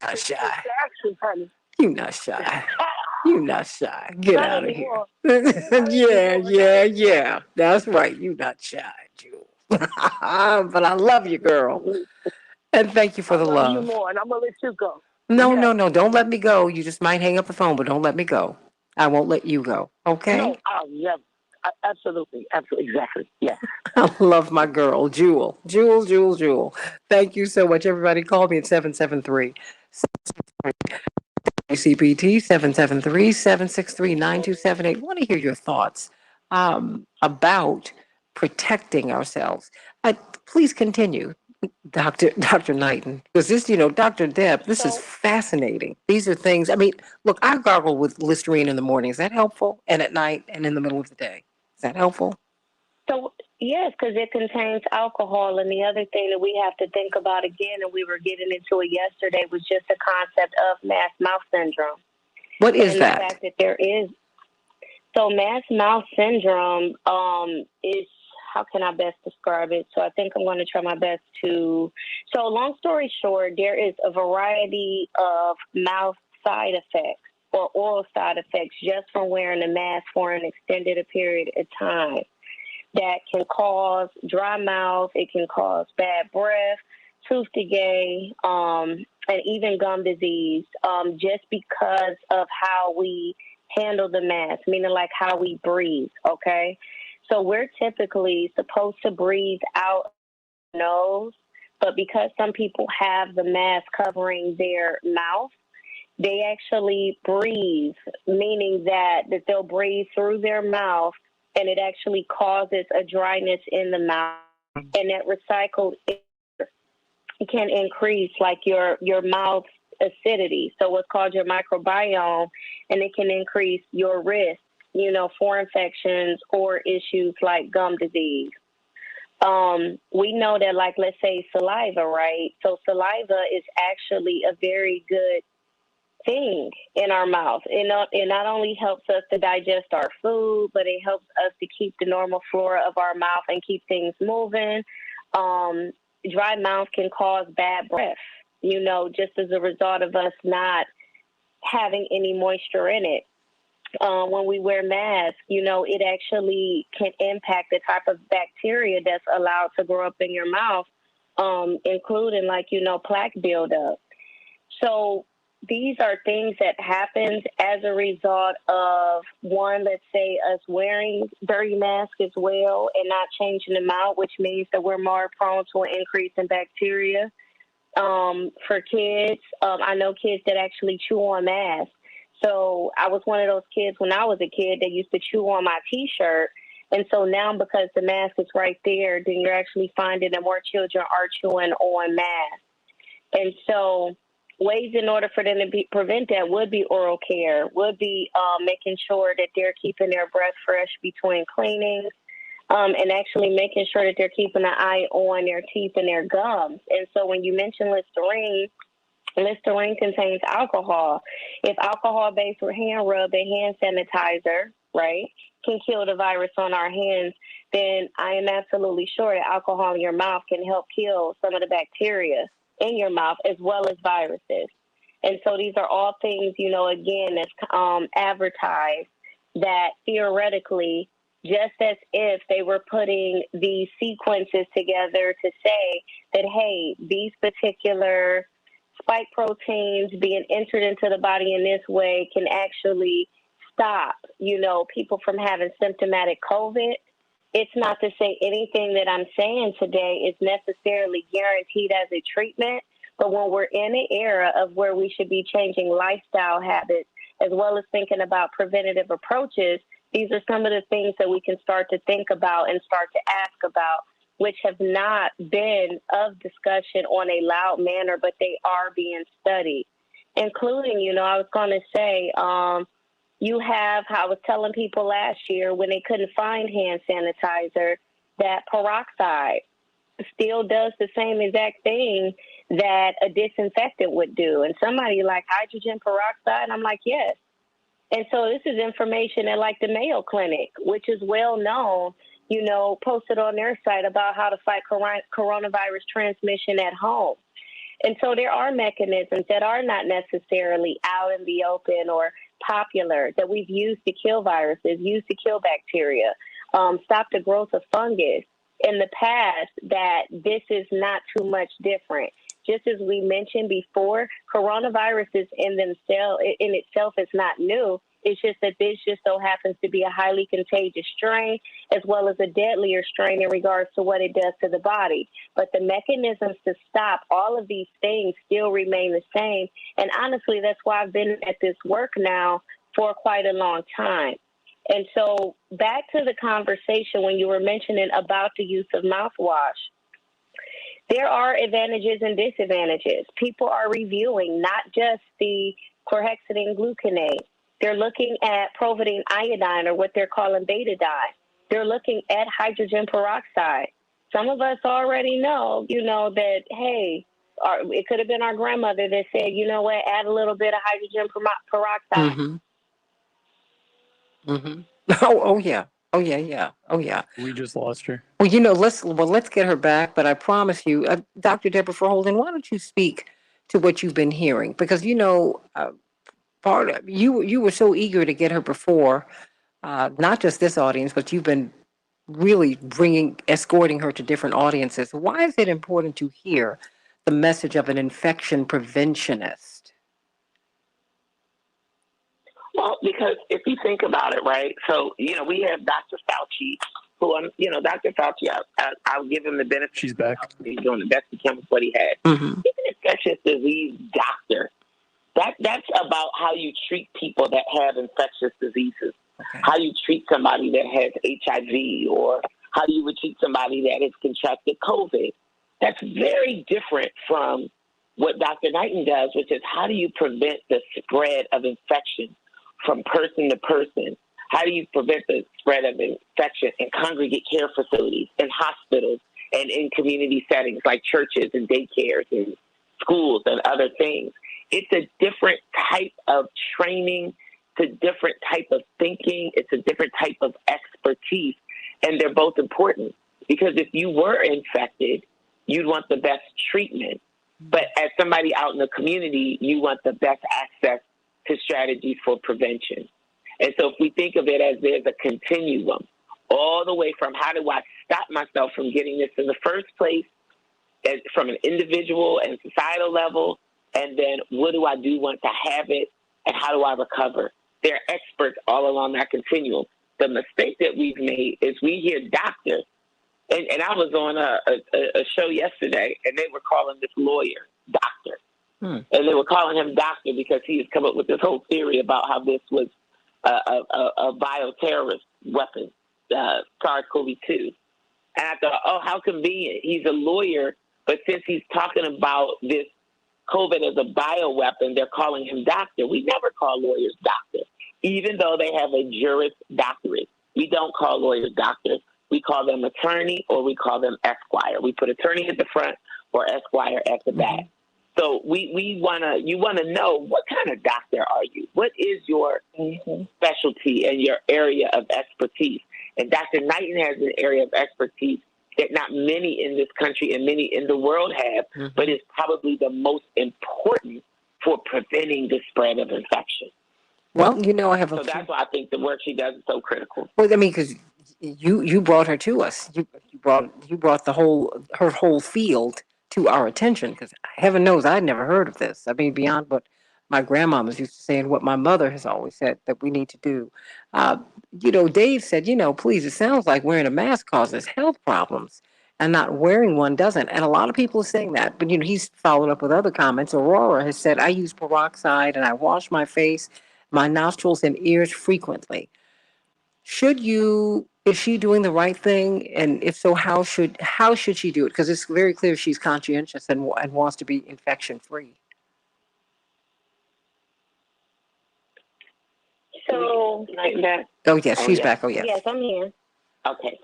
out. Shy. Action, honey. You're not shy. You're not shy. Get out of here. Yeah. That's right. You're not shy, Jewel. But I love you, girl. And thank you for the love. I love you more, and I'm going to let you go. No. Don't let me go. You just might hang up the phone, but don't let me go. I won't let you go. Okay? No, I'll never. Absolutely. Exactly. Yeah. I love my girl, Jewel. Jewel. Thank you so much, everybody. Call me at 773 CPT 773-763-9278. I want to hear your thoughts about protecting ourselves. Please continue, Dr. Knighton, because this, Dr. Deb, this is fascinating. These are things, look, I gargle with Listerine in the morning. Is that helpful? And at night and in the middle of the day. Is that helpful? So, yes, because it contains alcohol. And the other thing that we have to think about again, and we were getting into it yesterday, was just the concept of mass mouth syndrome. What is that? The fact that there is. So mass mouth syndrome is, how can I best describe it? So I think I'm going to try my best to. So long story short, there is a variety of mouth side effects or oral side effects just from wearing a mask for an extended period of time that can cause dry mouth, it can cause bad breath, tooth decay, and even gum disease, just because of how we handle the mask, meaning like how we breathe, okay? So we're typically supposed to breathe out the nose, but because some people have the mask covering their mouth, they actually breathe, meaning that they'll breathe through their mouth, and it actually causes a dryness in the mouth, and that recycled air can increase like your mouth acidity, so what's called your microbiome, and it can increase your risk, for infections or issues like gum disease. We know that, like, let's say saliva, right? So saliva is actually a very good thing in our mouth. It not only helps us to digest our food, but it helps us to keep the normal flora of our mouth and keep things moving. Dry mouth can cause bad breath, just as a result of us not having any moisture in it. When we wear masks, it actually can impact the type of bacteria that's allowed to grow up in your mouth, including plaque buildup. So these are things that happen as a result of, one, let's say us wearing dirty masks as well and not changing them out, which means that we're more prone to an increase in bacteria. For kids, I know kids that actually chew on masks. So I was one of those kids when I was a kid that used to chew on my T-shirt. And so now, because the mask is right there, then you're actually finding that more children are chewing on masks. And so ways in order for them to prevent that would be oral care, would be making sure that they're keeping their breath fresh between cleanings, and actually making sure that they're keeping an eye on their teeth and their gums. And so when you mention Listerine contains alcohol. If alcohol-based hand rub and hand sanitizer, right, can kill the virus on our hands, then I am absolutely sure that alcohol in your mouth can help kill some of the bacteria in your mouth as well as viruses. And so these are all things, again, that's advertised that theoretically, just as if they were putting these sequences together to say that, hey, these particular spike proteins being entered into the body in this way can actually stop, people from having symptomatic COVID. It's not to say anything that I'm saying today is necessarily guaranteed as a treatment, but when we're in an era of where we should be changing lifestyle habits as well as thinking about preventative approaches, these are some of the things that we can start to think about and start to ask about, which have not been of discussion on a loud manner, but they are being studied, including, I was going to say, you have, I was telling people last year when they couldn't find hand sanitizer, that peroxide still does the same exact thing that a disinfectant would do. And somebody like hydrogen peroxide, I'm like, yes. And so this is information at like the Mayo Clinic, which is well known, posted on their site about how to fight coronavirus transmission at home. And so there are mechanisms that are not necessarily out in the open or popular that we've used to kill viruses, used to kill bacteria, stop the growth of fungus in the past, that this is not too much different. Just as we mentioned before, coronaviruses in itself is not new. It's just that this just so happens to be a highly contagious strain as well as a deadlier strain in regards to what it does to the body. But the mechanisms to stop all of these things still remain the same. And honestly, that's why I've been at this work now for quite a long time. And so back to the conversation when you were mentioning about the use of mouthwash, there are advantages and disadvantages. People are reviewing not just the chlorhexidine gluconate. They're looking at providine iodine, or what they're calling betadine. They're looking at hydrogen peroxide. Some of us already know, that, hey, it could have been our grandmother that said, you know what, add a little bit of hydrogen peroxide. Mm-hmm. Mm-hmm. Oh yeah. Oh yeah, yeah. Oh yeah. We just lost her. Well, let's get her back. But I promise you, Dr. Deborah Verholden, why don't you speak to what you've been hearing? Because part of you were so eager to get her before, not just this audience, but you've been really escorting her to different audiences. Why is it important to hear the message of an infection preventionist? Well, because if you think about it, right, so, we have Dr. Fauci, who, Dr. Fauci, I'll give him the benefit. She's back. He's doing the best he can with what he has. Mm-hmm. He's an infectious disease doctor. That's about how you treat people that have infectious diseases, how you treat somebody that has HIV, or how you would treat somebody that has contracted COVID. That's very different from what Dr. Knighton does, which is how do you prevent the spread of infection from person to person? How do you prevent the spread of infection in congregate care facilities, in hospitals, and in community settings like churches and daycares and schools and other things? It's a different type of training. It's a different type of thinking. It's a different type of expertise. And they're both important, because if you were infected, you'd want the best treatment. But as somebody out in the community, you want the best access to strategies for prevention. And so if we think of it as there's a continuum, all the way from how do I stop myself from getting this in the first place, from an individual and societal level, and then what do I do once I have it, and how do I recover? There are experts all along that continuum. The mistake that we've made is we hear doctors, and I was on a show yesterday, and they were calling this lawyer doctor. And they were calling him doctor because he has come up with this whole theory about how this was a bioterrorist weapon. SARS-CoV-2. And I thought, oh, how convenient. He's a lawyer, but since he's talking about this COVID as a bioweapon, they're calling him doctor. We never call lawyers doctor, even though they have a Juris Doctorate. We don't call lawyers doctors. We call them attorney or we call them esquire. We put attorney at the front or esquire at the back. So you want to know, what kind of doctor are you? What is your specialty and your area of expertise? And Dr. Knighton has an area of expertise that not many in this country and many in the world have, but is probably the most important for preventing the spread of infection. Well, I have So that's why I think the work she does is so critical. Well, I mean, because you brought her to us. You brought her whole field to our attention. Because heaven knows I'd never heard of this. I mean, beyond what my grandmamas used to say and what my mother has always said that we need to do. Dave said, please, it sounds like wearing a mask causes health problems and not wearing one doesn't. And a lot of people are saying that. But, he's followed up with other comments. Aurora has said, I use peroxide and I wash my face, my nostrils and ears frequently. Is she doing the right thing? And if so, how should she do it? Because it's very clear she's conscientious and wants to be infection free. So, like that. Oh, yes, she's back. Oh, yes. Yes, I'm here. Okay.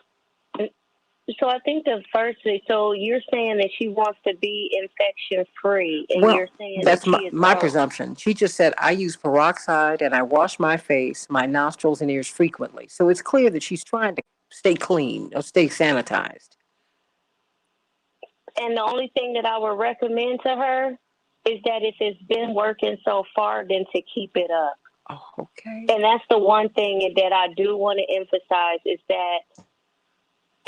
So I think the first thing, so you're saying that she wants to be infection free, and Well, you're saying that's that she is my presumption. She just said, I use peroxide and I wash my face, my nostrils and ears frequently. So it's clear that she's trying to stay clean or stay sanitized. And the only thing that I would recommend to her is that if it's been working so far, then to keep it up. Oh, okay. And that's the one thing that I do want to emphasize is that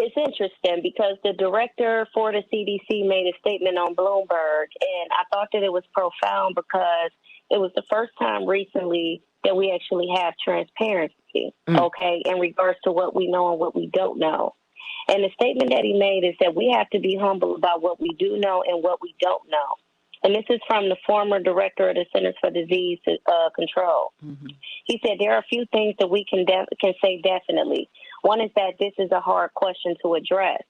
it's interesting because the director for the CDC made a statement on Bloomberg, and I thought that it was profound because it was the first time recently that we actually have transparency, okay, in regards to what we know and what we don't know. And the statement that he made is that we have to be humble about what we do know and what we don't know. And this is from the former director of the Centers for Disease Control. He said there are a few things that we can say definitely. One is that this is a hard question to address.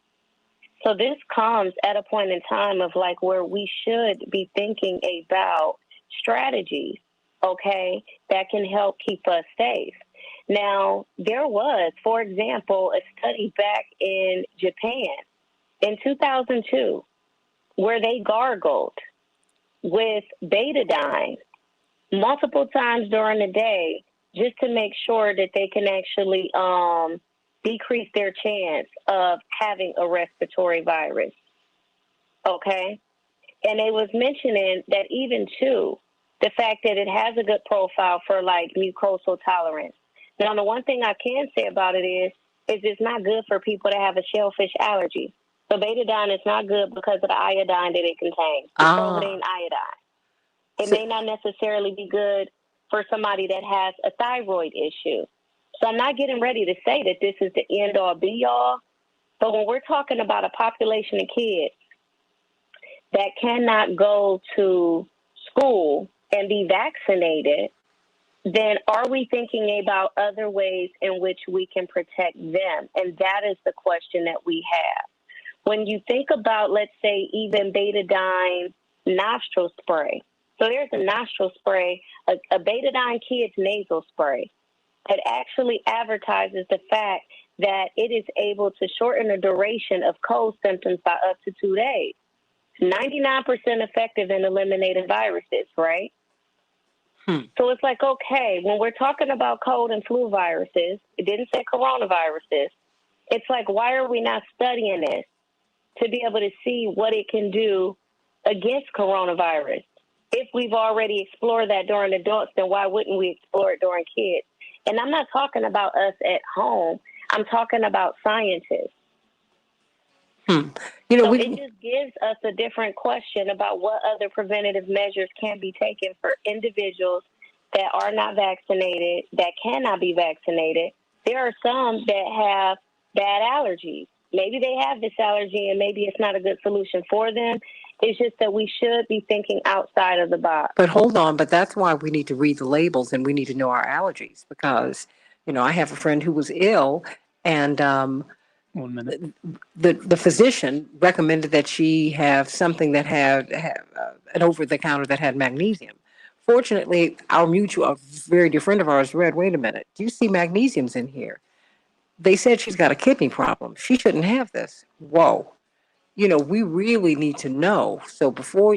So this comes at a point in time of like where we should be thinking about strategies, okay, that can help keep us safe. Now, there was, for example, a study back in Japan in 2002 where they gargled with betadine multiple times during the day just to make sure that they can actually decrease their chance of having a respiratory virus. Okay? And it was mentioning that even too, the fact that it has a good profile for like mucosal tolerance. Now, the one thing I can say about it is it's not good for people to have a shellfish allergy. So betadine is not good because of the iodine that it contains, the protein iodine. It may not necessarily be good for somebody that has a thyroid issue. So I'm not getting ready to say that this is the end all be all, but when we're talking about a population of kids that cannot go to school and be vaccinated, then are we thinking about other ways in which we can protect them? And that is the question that we have. When you think about, let's say, even betadine nostril spray. So there's a nostril spray, a betadine kid's nasal spray that actually advertises the fact that it is able to shorten the duration of cold symptoms by up to 2 days. 99% effective in eliminating viruses, right? So it's like, okay, when we're talking about cold and flu viruses, it didn't say coronaviruses. It's like, why are we not studying this to be able to see what it can do against coronavirus? If we've already explored that during adults, then why wouldn't we explore it during kids? And I'm not talking about us at home. I'm talking about scientists. So it just gives us a different question about what other preventative measures can be taken for individuals that are not vaccinated, that cannot be vaccinated. There are some that have bad allergies. Maybe they have this allergy and maybe it's not a good solution for them. It's just that we should be thinking outside of the box. But hold on, but that's why we need to read the labels and we need to know our allergies because, I have a friend who was ill And 1 minute. the physician recommended that she have something that had an over the counter that had magnesium. Fortunately, our mutual, a very dear friend of ours read, wait a minute, do you see magnesium's in here? They said she's got a kidney problem. She shouldn't have this. Whoa. We really need to know. So before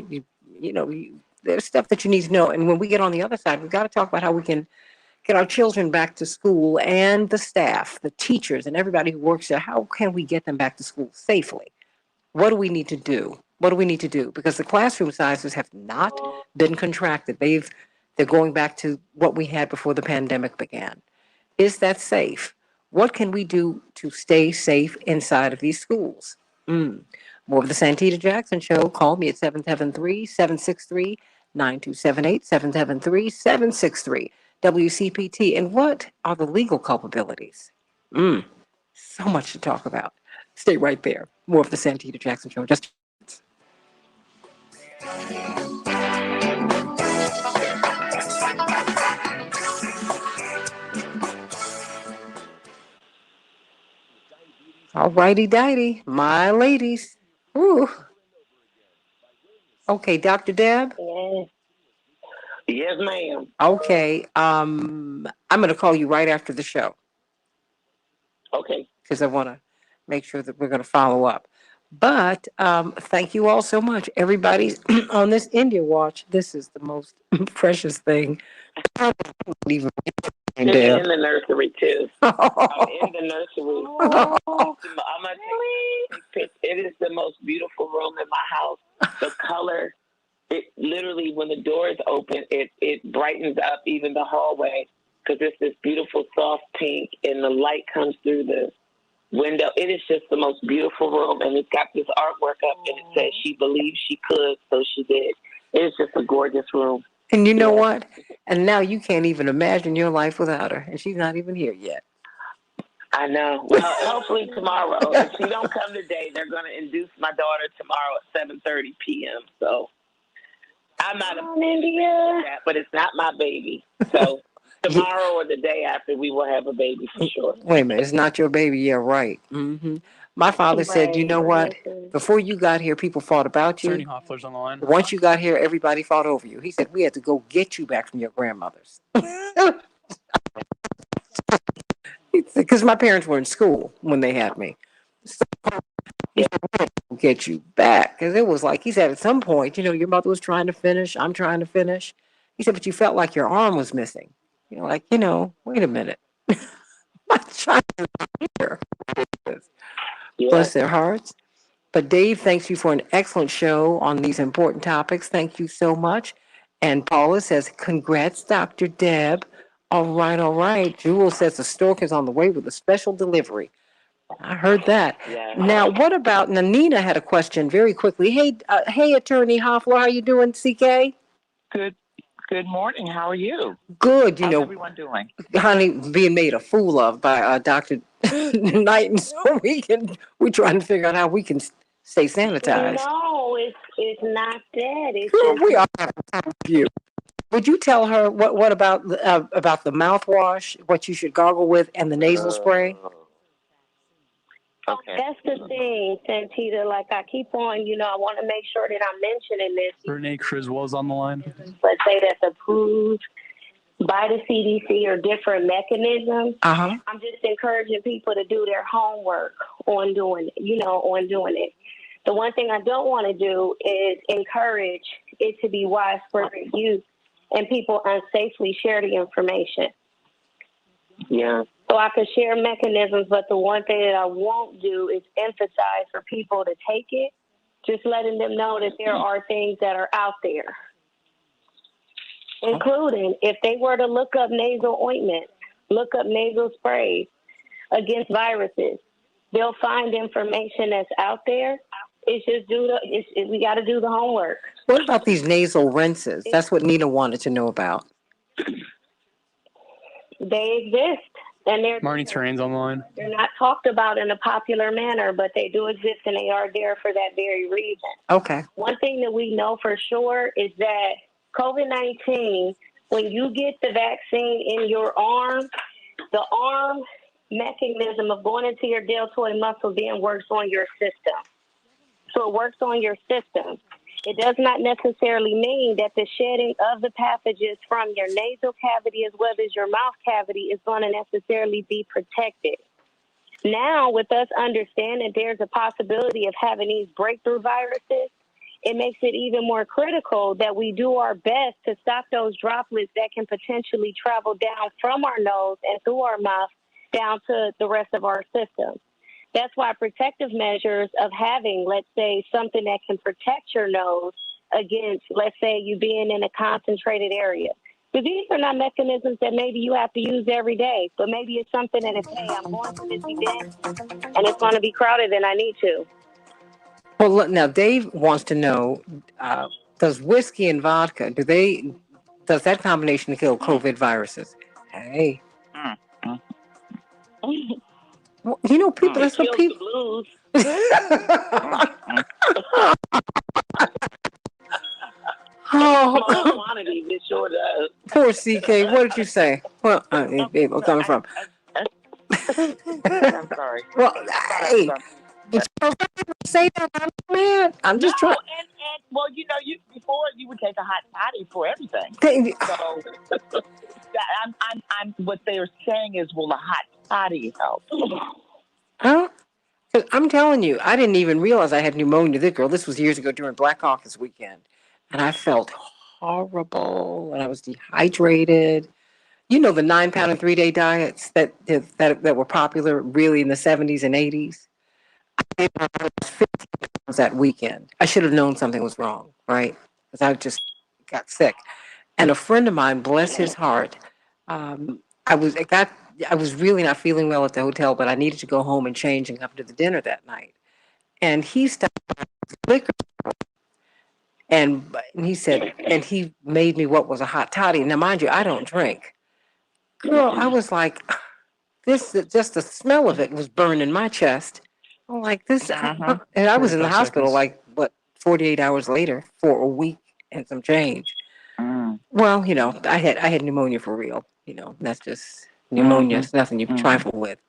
there's stuff that you need to know. And when we get on the other side, we've got to talk about how we can get our children back to school and the staff, the teachers, and everybody who works there. How can we get them back to school safely? What do we need to do? What do we need to do? Because the classroom sizes have not been contracted. They're going back to what we had before the pandemic began. Is that safe? What can we do to stay safe inside of these schools? More of the Santita Jackson Show. Call me at 773-763-9278, 773-763 WCPT. And what are the legal culpabilities? So much to talk about. Stay right there. More of the Santita Jackson Show. Just all righty, dighty, my ladies. Ooh. Okay, Dr. Deb. Yes. Yes, ma'am. Okay, I'm going to call you right after the show Okay. because I want to make sure that we're going to follow up. But thank you all so much. Everybody's on this India watch. This is the most precious thing. I don't even In Deb. the nursery, too. I'm in the nursery. I'm gonna take it is the most beautiful room in my house. The color, it literally, when the doors open, it brightens up even the hallway because it's this beautiful soft pink and the light comes through the window. It is just the most beautiful room, and it's got this artwork up, and it says she believed she could, so she did. It is just a gorgeous room. And you know what? And now you can't even imagine your life without her, and she's not even here yet. I know. Well, hopefully tomorrow. If she don't come today, they're going to induce my daughter tomorrow at 7:30 p.m. So I'm not upset with that, but it's not my baby. So tomorrow or the day after, we will have a baby for sure. Wait a minute, it's not your baby. Yeah, right. My father said, you know what? Before you got here, people fought about you. Attorney Hoffler's on the line. Once you got here, everybody fought over you. He said, we had to go get you back from your grandmother's. Because my parents were in school when they had me. So he said, we had to go get you back. Because it was like, he said, at some point, your mother was trying to finish. I'm trying to finish. He said, but you felt like your arm was missing. Wait a minute. My child is here. Bless their hearts. But Dave, thanks you for an excellent show on these important topics. Thank you so much. And Paula says, congrats, Dr. Deb. All right, all right. Jewel says the stork is on the way with a special delivery. I heard that. Yeah. Now, what about Nina had a question very quickly. Hey, Attorney Hoffler, how you doing, CK? Good morning. How are you? Good. How's everyone doing? Honey, being made a fool of by Dr. Knight, and so we're trying to figure out how we can stay sanitized. No, it's not that. It's Sure, just we are having time with you. Would you tell her what about the mouthwash, what you should gargle with, and the nasal spray? Okay. That's the thing, Santita. Like I keep on, I want to make sure that I'm mentioning this. Renee Criswell's on the line. Let's say that's approved by the CDC or different mechanisms. Uh-huh. I'm just encouraging people to do their homework on doing it. The one thing I don't want to do is encourage it to be widespread use and people unsafely share the information. Yeah. So I could share mechanisms, but the one thing that I won't do is emphasize for people to take it, just letting them know that there are things that are out there, including if they were to look up nasal ointment, look up nasal sprays against viruses, they'll find information that's out there. It's just we got to do the homework. What about these nasal rinses? That's what Nina wanted to know about. They exist, and Marnie Terrain's on the line. they're not talked about in a popular manner, but they do exist, and they are there for that very reason. Okay. One thing that we know for sure is that COVID-19, when you get the vaccine in your arm, the arm, mechanism of going into your deltoid muscle then works on your system. So it works on your system. It does not necessarily mean that the shedding of the pathogens from your nasal cavity as well as your mouth cavity is going to necessarily be protected. Now, with us understanding there's a possibility of having these breakthrough viruses, it makes it even more critical that we do our best to stop those droplets that can potentially travel down from our nose and through our mouth down to the rest of our system. That's why protective measures of having, let's say, something that can protect your nose against, let's say, you being in a concentrated area. Because these are not mechanisms that maybe you have to use every day, but maybe it's something that if, hey, I'm going to this event and it's going to be crowded, then I need to. Well, look, now Dave wants to know: does whiskey and vodka does that combination kill COVID viruses? Hey, well, you know, people. That's what people. Blues. Small quantities, it sure does. Poor CK. What did you say? Well, babe, I'm coming from. I'm sorry. Well, hey, say that, man. I'm just trying. And well, you know, before you would take a hot toddy for everything. So I'm what they're saying is, will a hot toddy help? Huh? I'm telling you, I didn't even realize I had pneumonia. This was years ago during Black Caucus weekend, and I felt horrible, and I was dehydrated. You know, the 9-pound and 3-day diets that were popular really in the 70s and 80s. I was 15 pounds that weekend. I should have known something was wrong, right? Because I just got sick. And a friend of mine, bless his heart, I was really not feeling well at the hotel, but I needed to go home and change and come to the dinner that night. And he stopped by the liquor and he said, and he made me what was a hot toddy. Now, mind you, I don't drink. Girl, I was like, just the smell of it was burning my chest. I'm like, this, and I was in the hospital like, 48 hours later for a week and some change. Well, you know, I had pneumonia for real. You know, that's just pneumonia. It's nothing you trifle with.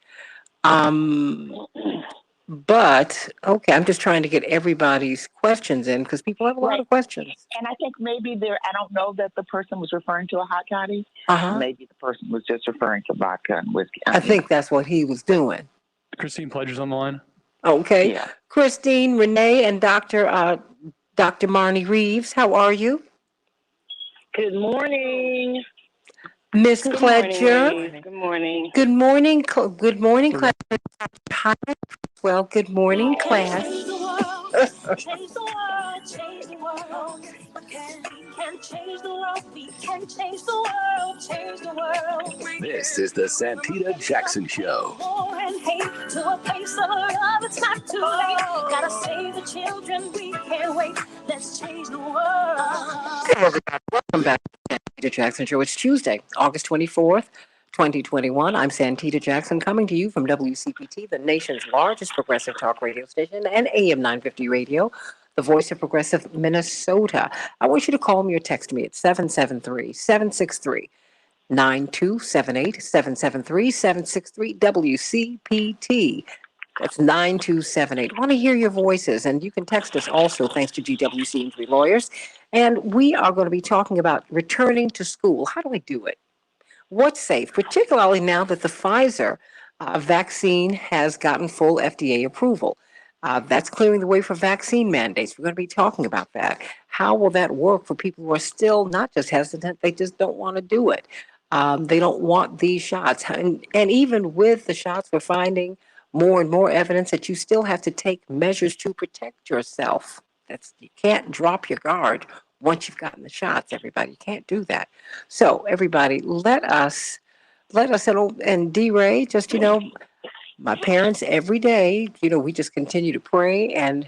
But okay, I'm just trying to get everybody's questions in because people have a lot of questions. And I think maybe I don't know that the person was referring to a hot toddy. Maybe the person was just referring to vodka and whiskey. I think that's what he was doing. Christine Pledger's on the line. Okay. Yeah. Christine, Renee, and Dr. Marnie Reeves, how are you? Good morning. Miss Pledger. Good morning. Good morning. Good morning, class. Hi. Well, good morning, class. Change the world, change the world, change the world. We can change the world, we can change the world, change the world. This is the Santita Jackson Show. War and hate to a place of love, it's not too late. Gotta save the children, we can't wait. Let's change the world. Welcome back to the Santita Jackson Show. It's Tuesday, August 24th, 2021. I'm Santita Jackson coming to you from WCPT, the nation's largest progressive talk radio station, and AM 950 radio, the voice of progressive Minnesota. I want you to call me or text me at 773-763-9278, 773-763 WCPT. That's 9278. I want to hear your voices, and you can text us also thanks to GWC and Three Lawyers. And we are going to be talking about returning to school. How do I do it? What's safe, particularly now that the Pfizer vaccine has gotten full FDA approval. That's clearing the way for vaccine mandates. We're going to be talking about that. How will that work for people who are still not just hesitant, they just don't want to do it. They don't want these shots. And even with the shots, we're finding more and more evidence that you still have to take measures to protect yourself. You can't drop your guard once you've gotten the shots, everybody. You can't do that. So everybody, let us, and D-Ray, just, my parents every day, we just continue to pray and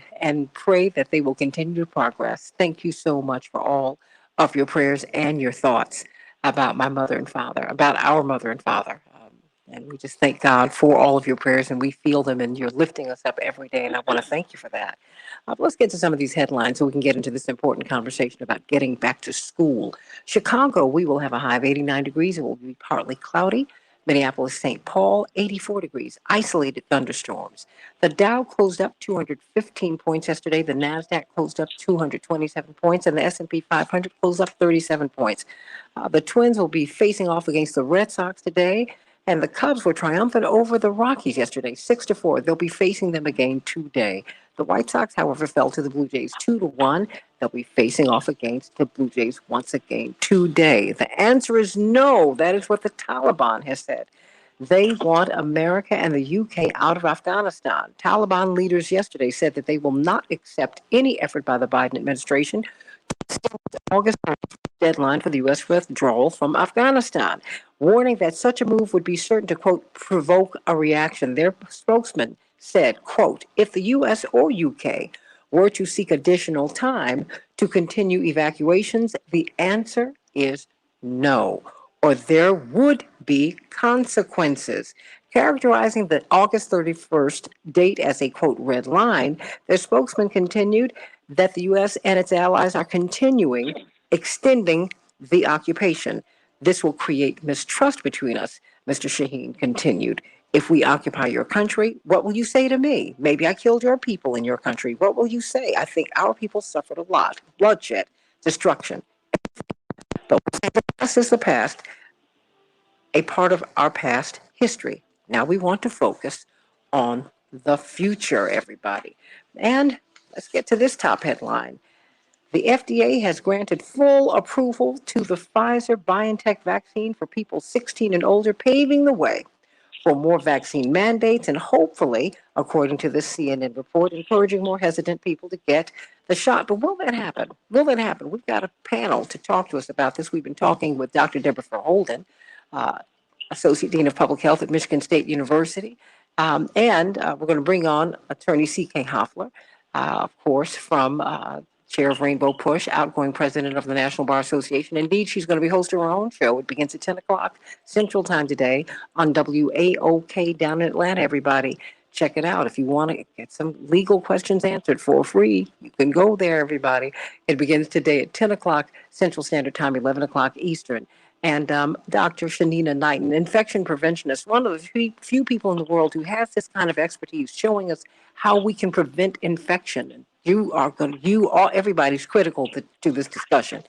pray that they will continue to progress. Thank you so much for all of your prayers and your thoughts about my mother and father, about our mother and father. And we just thank God for all of your prayers, and we feel them, and you're lifting us up every day, and I want to thank you for that. Let's get to some of these headlines so we can get into this important conversation about getting back to school. Chicago, we will have a high of 89 degrees. It will be partly cloudy. Minneapolis, St. Paul, 84 degrees, isolated thunderstorms. The Dow closed up 215 points yesterday. The Nasdaq closed up 227 points, and the S&P 500 closed up 37 points. The Twins will be facing off against the Red Sox today, and the Cubs were triumphant over the Rockies yesterday, 6-4. They'll be facing them again today. The White Sox, however, fell to the Blue Jays 2-1. They'll be facing off against the Blue Jays once again today. The answer is no. That is what the Taliban has said. They want America and the UK out of Afghanistan. Taliban leaders yesterday said that they will not accept any effort by the Biden administration to extend the August deadline for the U.S. withdrawal from Afghanistan, warning that such a move would be certain to, quote, provoke a reaction. Their spokesman said, quote, if the U.S. or UK were to seek additional time to continue evacuations, the answer is no, or there would be consequences. Characterizing the August 31st date as a, quote, red line, their spokesman continued that the U.S. and its allies are continuing extending the occupation. This will create mistrust between us, Mr. Shaheen continued. If we occupy your country, what will you say to me? Maybe I killed your people in your country. What will you say? I think our people suffered a lot. Bloodshed, destruction. But the past is the past, a part of our past history. Now we want to focus on the future, everybody. And let's get to this top headline. The FDA has granted full approval to the Pfizer BioNTech vaccine for people 16 and older, paving the way for more vaccine mandates and hopefully, according to this CNN report, encouraging more hesitant people to get the shot. But will that happen? Will that happen? We've got a panel to talk to us about this. We've been talking with Dr. Deborah Verholden, Associate Dean of Public Health at Michigan State University. And we're going to bring on Attorney C.K. Hoffler, of course, from Chair of Rainbow Push, outgoing president of the National Bar Association. Indeed, she's going to be hosting her own show. It begins at 10 o'clock Central Time today on WAOK down in Atlanta, everybody. Check it out. If you want to get some legal questions answered for free, you can go there, everybody. It begins today at 10 o'clock Central Standard Time, 11 o'clock Eastern. And Dr. Shanina Knight, an infection preventionist, one of the few people in the world who has this kind of expertise, showing us how we can prevent infection. And everybody's critical to this discussion,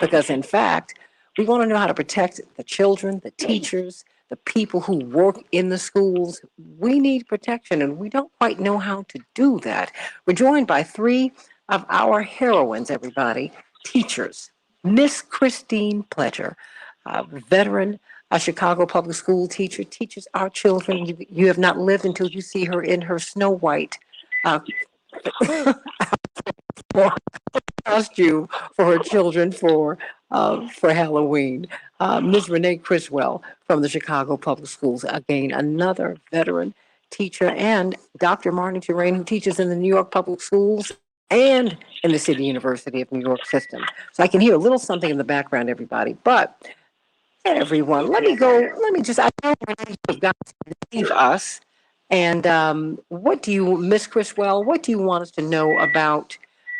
because in fact, we want to know how to protect the children, the teachers, the people who work in the schools. We need protection, and we don't quite know how to do that. We're joined by three of our heroines, everybody, teachers. Miss Christine Pledger, veteran, a Chicago public school teacher, teaches our children. You have not lived until you see her in her Snow White costume for her children for Halloween. Ms. Renee Criswell from the Chicago Public Schools, again, another veteran teacher, and Dr. Marnie Terrain, who teaches in the New York Public Schools and in the City University of New York system. So I can hear a little something in the background, everybody. But everyone, I know you've got to leave us. And Miss Criswell, what do you want us to know about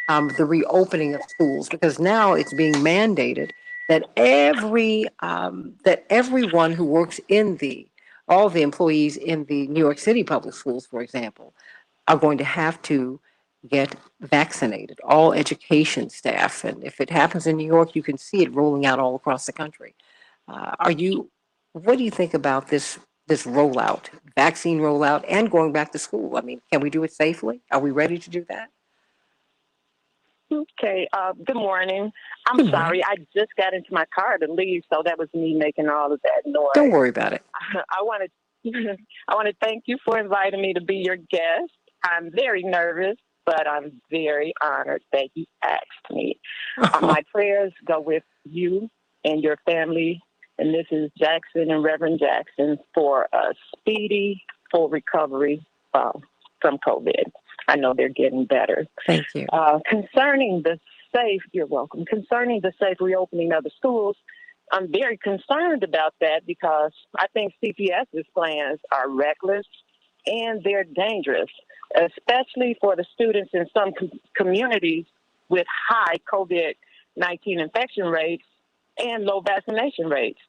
the reopening of schools? Because now it's being mandated that that everyone who works all the employees in the New York City public schools, for example, are going to have to get vaccinated, all education staff. And if it happens in New York, you can see it rolling out all across the country. What do you think about this rollout, vaccine rollout, and going back to school? I mean, can we do it safely? Are we ready to do that? Okay. Good morning. I'm Good morning. sorry. I just got into my car to leave, so that was me making all of that noise. Don't worry about it. I want to thank you for inviting me to be your guest. I'm very nervous, but I'm very honored that you asked me. My prayers go with you and your family and Mrs. Jackson and Reverend Jackson for a speedy, full recovery from COVID. I know they're getting better. Thank you. You're welcome. Concerning the safe reopening of the schools, I'm very concerned about that because I think CPS's plans are reckless and they're dangerous, especially for the students in some communities with high COVID-19 infection rates and low vaccination rates.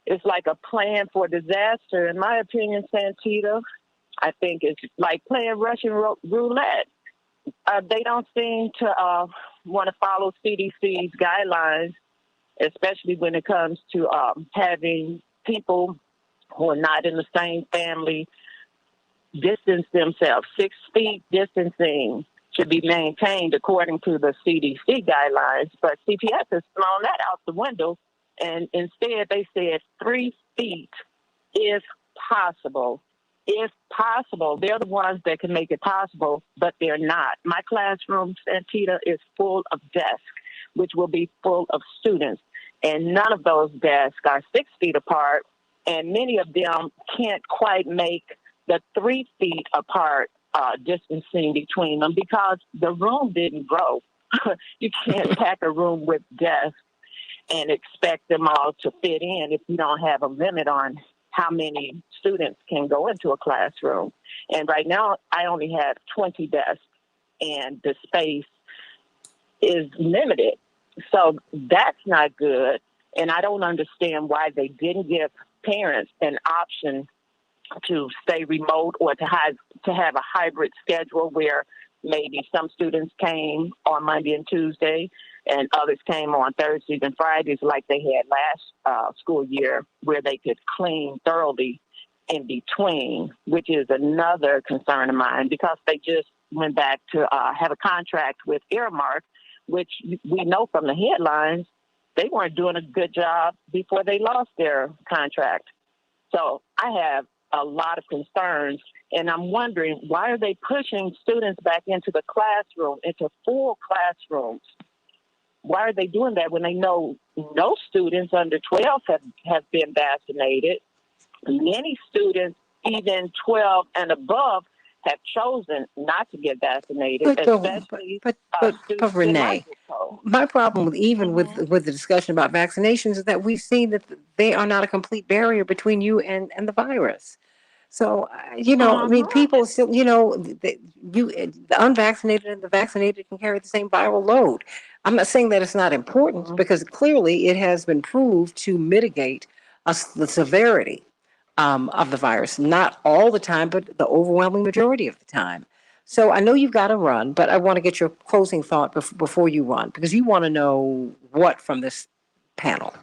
it's like a plan for disaster. In my opinion, Santita, I think it's like playing Russian roulette. They don't seem to want to follow CDC's guidelines, especially when it comes to having people who are not in the same family distance themselves. 6 feet distancing should be maintained according to the CDC guidelines, but CPS has thrown that out the window, and instead they said 3 feet if possible. If possible, they're the ones that can make it possible, but they're not. My classroom, Santita, is full of desks, which will be full of students, and none of those desks are 6 feet apart, and many of them can't quite make the 3 feet apart distancing between them because the room didn't grow. You can't pack a room with desks and expect them all to fit in if you don't have a limit on how many students can go into a classroom. And right now, I only have 20 desks, and the space is limited. So that's not good. And I don't understand why they didn't give parents an option to stay remote or to have a hybrid schedule where maybe some students came on Monday and Tuesday and others came on Thursdays and Fridays like they had last school year, where they could clean thoroughly in between, which is another concern of mine because they just went back to have a contract with Earmark, which we know from the headlines, they weren't doing a good job before they lost their contract. So I have a lot of concerns, and I'm wondering, why are they pushing students back into the classroom, into full classrooms? Why are they doing that when they know no students under 12 have been vaccinated? Many students, even 12 and above, have chosen not to get vaccinated, especially but students in Renee, my zip code. my problem with the discussion about vaccinations is that we've seen that they are not a complete barrier between you and the virus. So, I mean, people still, the unvaccinated and the vaccinated can carry the same viral load. I'm not saying that it's not important because clearly it has been proved to mitigate the severity of the virus. Not all the time, but the overwhelming majority of the time. So I know you've got to run, but I want to get your closing thought before you run because you want to know what from this panel.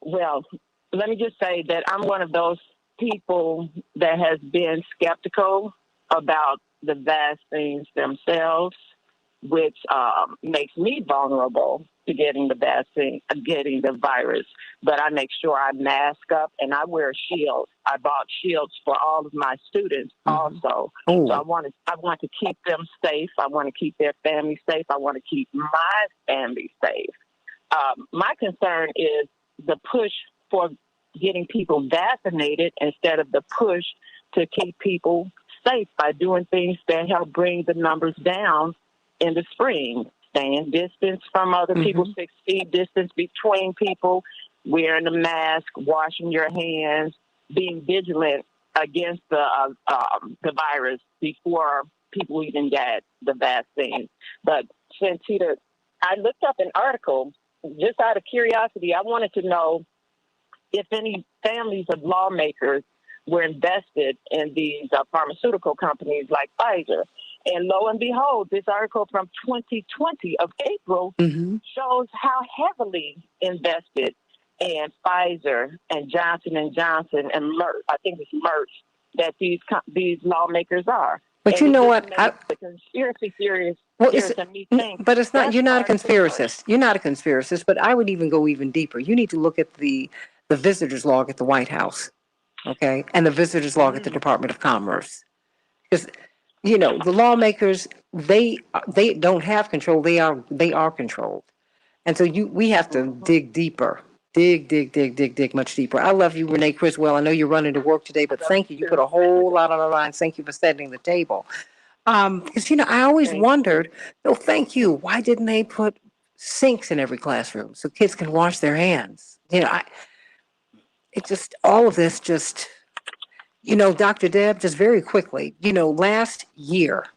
Well, let me just say that I'm one of those people that has been skeptical about the vaccines themselves, which makes me vulnerable to getting the vaccine, getting the virus. But I make sure I mask up and I wear shields. I bought shields for all of my students also. Oh. So I want to keep them safe. I want to keep their family safe. I want to keep my family safe. My concern is the push for getting people vaccinated instead of the push to keep people safe by doing things that help bring the numbers down in the spring. Staying distance from other people, 6 feet distance between people, wearing a mask, washing your hands, being vigilant against the virus before people even get the vaccine. But Santita, I looked up an article just out of curiosity. I wanted to know if any families of lawmakers were invested in these pharmaceutical companies like Pfizer. And lo and behold, this article from 2020 of April shows how heavily invested in Pfizer and Johnson & Johnson and Merck, I think it's Merck, that these lawmakers are. But and you know what? The conspiracy theorists, Well, but it's not. You're not a conspiracist. You're not a conspiracist. But I would even go even deeper. You need to look at the visitors log at the White House, okay, and the visitors log at the Department of Commerce, because the lawmakers they don't have control. They are controlled, and so we have to dig deeper. Dig much deeper. I love you, Renee Criswell. I know you're running to work today, but thank you. You put a whole lot on the line. Thank you for setting the table. Because I always wondered, thank you. Why didn't they put sinks in every classroom so kids can wash their hands? All of this Dr. Deb, just very quickly, last year,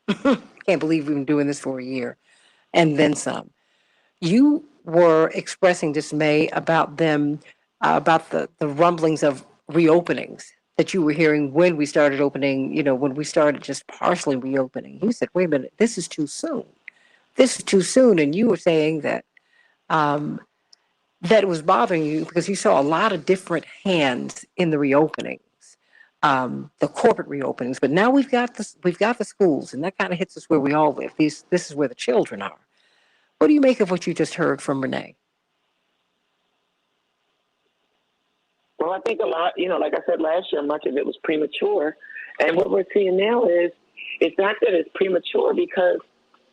can't believe we've been doing this for a year and then some. You were expressing dismay about them about the rumblings of reopenings that you were hearing when we started opening, when we started just partially reopening. You said, wait a minute, this is too soon. This is too soon. And you were saying that that it was bothering you because you saw a lot of different hands in the reopenings, the corporate reopenings. But now we've got the schools, and that kind of hits us where we all live. This is where the children are. What do you make of what you just heard from Renee? Well, I think a lot, like I said last year, much of it was premature. And what we're seeing now is it's not that it's premature because,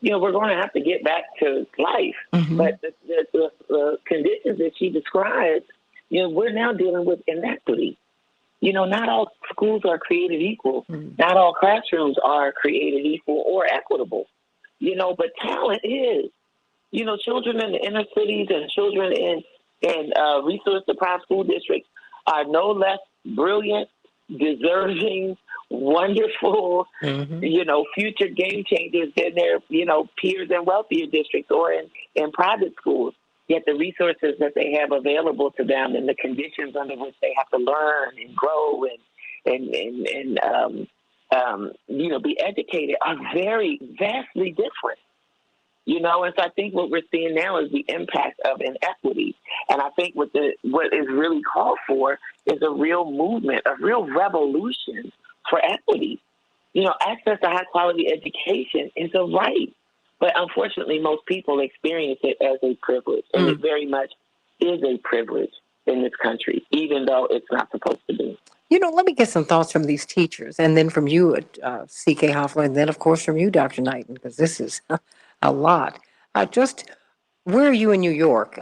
we're going to have to get back to life. Mm-hmm. But the conditions that she described, we're now dealing with inequity. Not all schools are created equal. Mm-hmm. Not all classrooms are created equal or equitable, but talent is. Children in the inner cities and children in resource-deprived school districts are no less brilliant, deserving, wonderful, mm-hmm. Future game changers than their, peers in wealthier districts or in private schools. Yet the resources that they have available to them and the conditions under which they have to learn and grow and be educated are very vastly different. And so I think what we're seeing now is the impact of inequity. And I think what is really called for is a real movement, a real revolution for equity. Access to high quality education is a right. But unfortunately, most people experience it as a privilege. And it very much is a privilege in this country, even though it's not supposed to be. Let me get some thoughts from these teachers, and then from you, C.K. Hoffler, and then, of course, from you, Dr. Knighton, because this is a lot. Where are you in New York,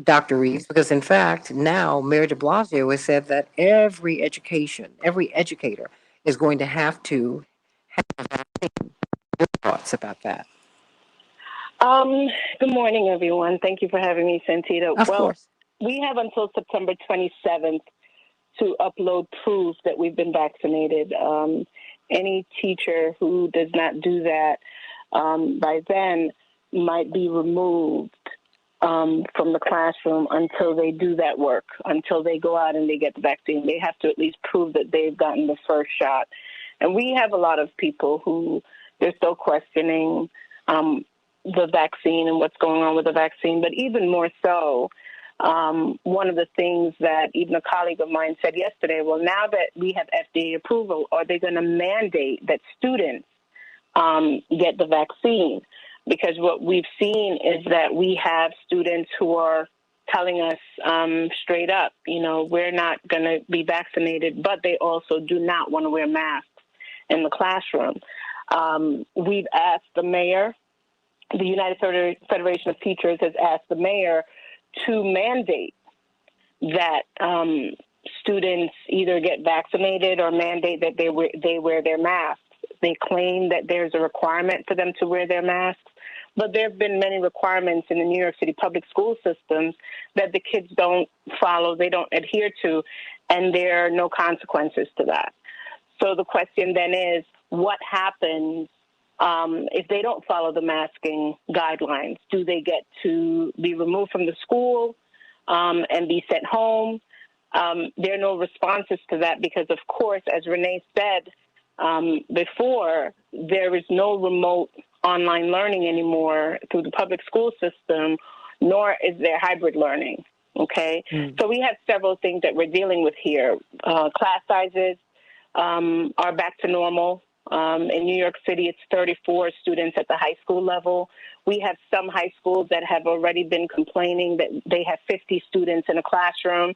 Dr. Reeves? Because, in fact, now Mayor de Blasio has said that every educator is going to have to have a vaccine. Your thoughts about that? Good morning, everyone. Thank you for having me, Santita. Of course. We have until September 27th to upload proof that we've been vaccinated. Any teacher who does not do that by then might be removed from the classroom until they do that work, until they go out and they get the vaccine. They have to at least prove that they've gotten the first shot. And we have a lot of people who they're still questioning the vaccine and what's going on with the vaccine. But even more so, one of the things that even a colleague of mine said yesterday, well, now that we have FDA approval, are they going to mandate that students get the vaccine? Because what we've seen is that we have students who are telling us straight up, we're not going to be vaccinated, but they also do not want to wear masks in the classroom. We've asked the mayor, the United Federation of Teachers has asked the mayor to mandate that students either get vaccinated or mandate that they wear their masks. They claim that there's a requirement for them to wear their masks, but there have been many requirements in the New York City public school systems that the kids don't follow, they don't adhere to, and there are no consequences to that. So the question then is, what happens if they don't follow the masking guidelines? Do they get to be removed from the school and be sent home? There are no responses to that because, of course, as Renee said before, there is no remote online learning anymore through the public school system, nor is there hybrid learning, okay? So we have several things that we're dealing with here. Class sizes are back to normal. In New York City, it's 34 students at the high school level. We have some high schools that have already been complaining that they have 50 students in a classroom.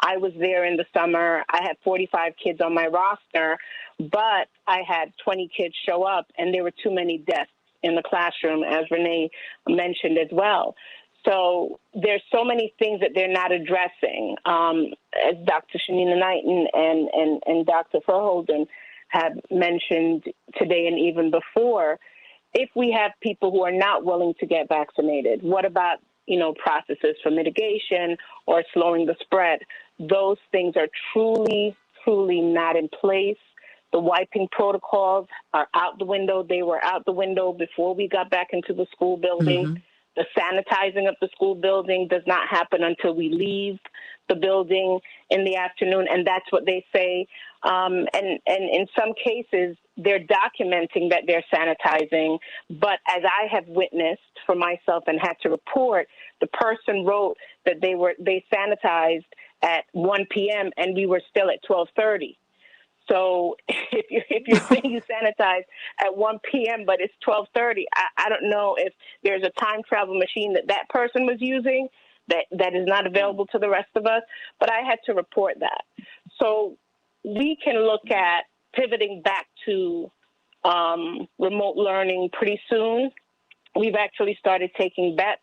I was there in the summer. I had 45 kids on my roster, but I had 20 kids show up, and there were too many desks in the classroom, as Renee mentioned as well. So there's so many things that they're not addressing. As Dr. Shanina Knighton and Dr. Verholden have mentioned today and even before, if we have people who are not willing to get vaccinated, what about, processes for mitigation or slowing the spread? Those things are truly, truly not in place. The wiping protocols are out the window. They were out the window before we got back into the school building. The sanitizing of the school building does not happen until we leave the building in the afternoon, and that's what they say. And in some cases, they're documenting that they're sanitizing, but as I have witnessed for myself and had to report, the person wrote that they sanitized at 1 p.m. and we were still at 12:30. So if you're saying you sanitize at 1 p.m. but it's 12:30, I don't know if there's a time travel machine that person was using that is not available to the rest of us. But I had to report that. So we can look at pivoting back to remote learning pretty soon. We've actually started taking bets.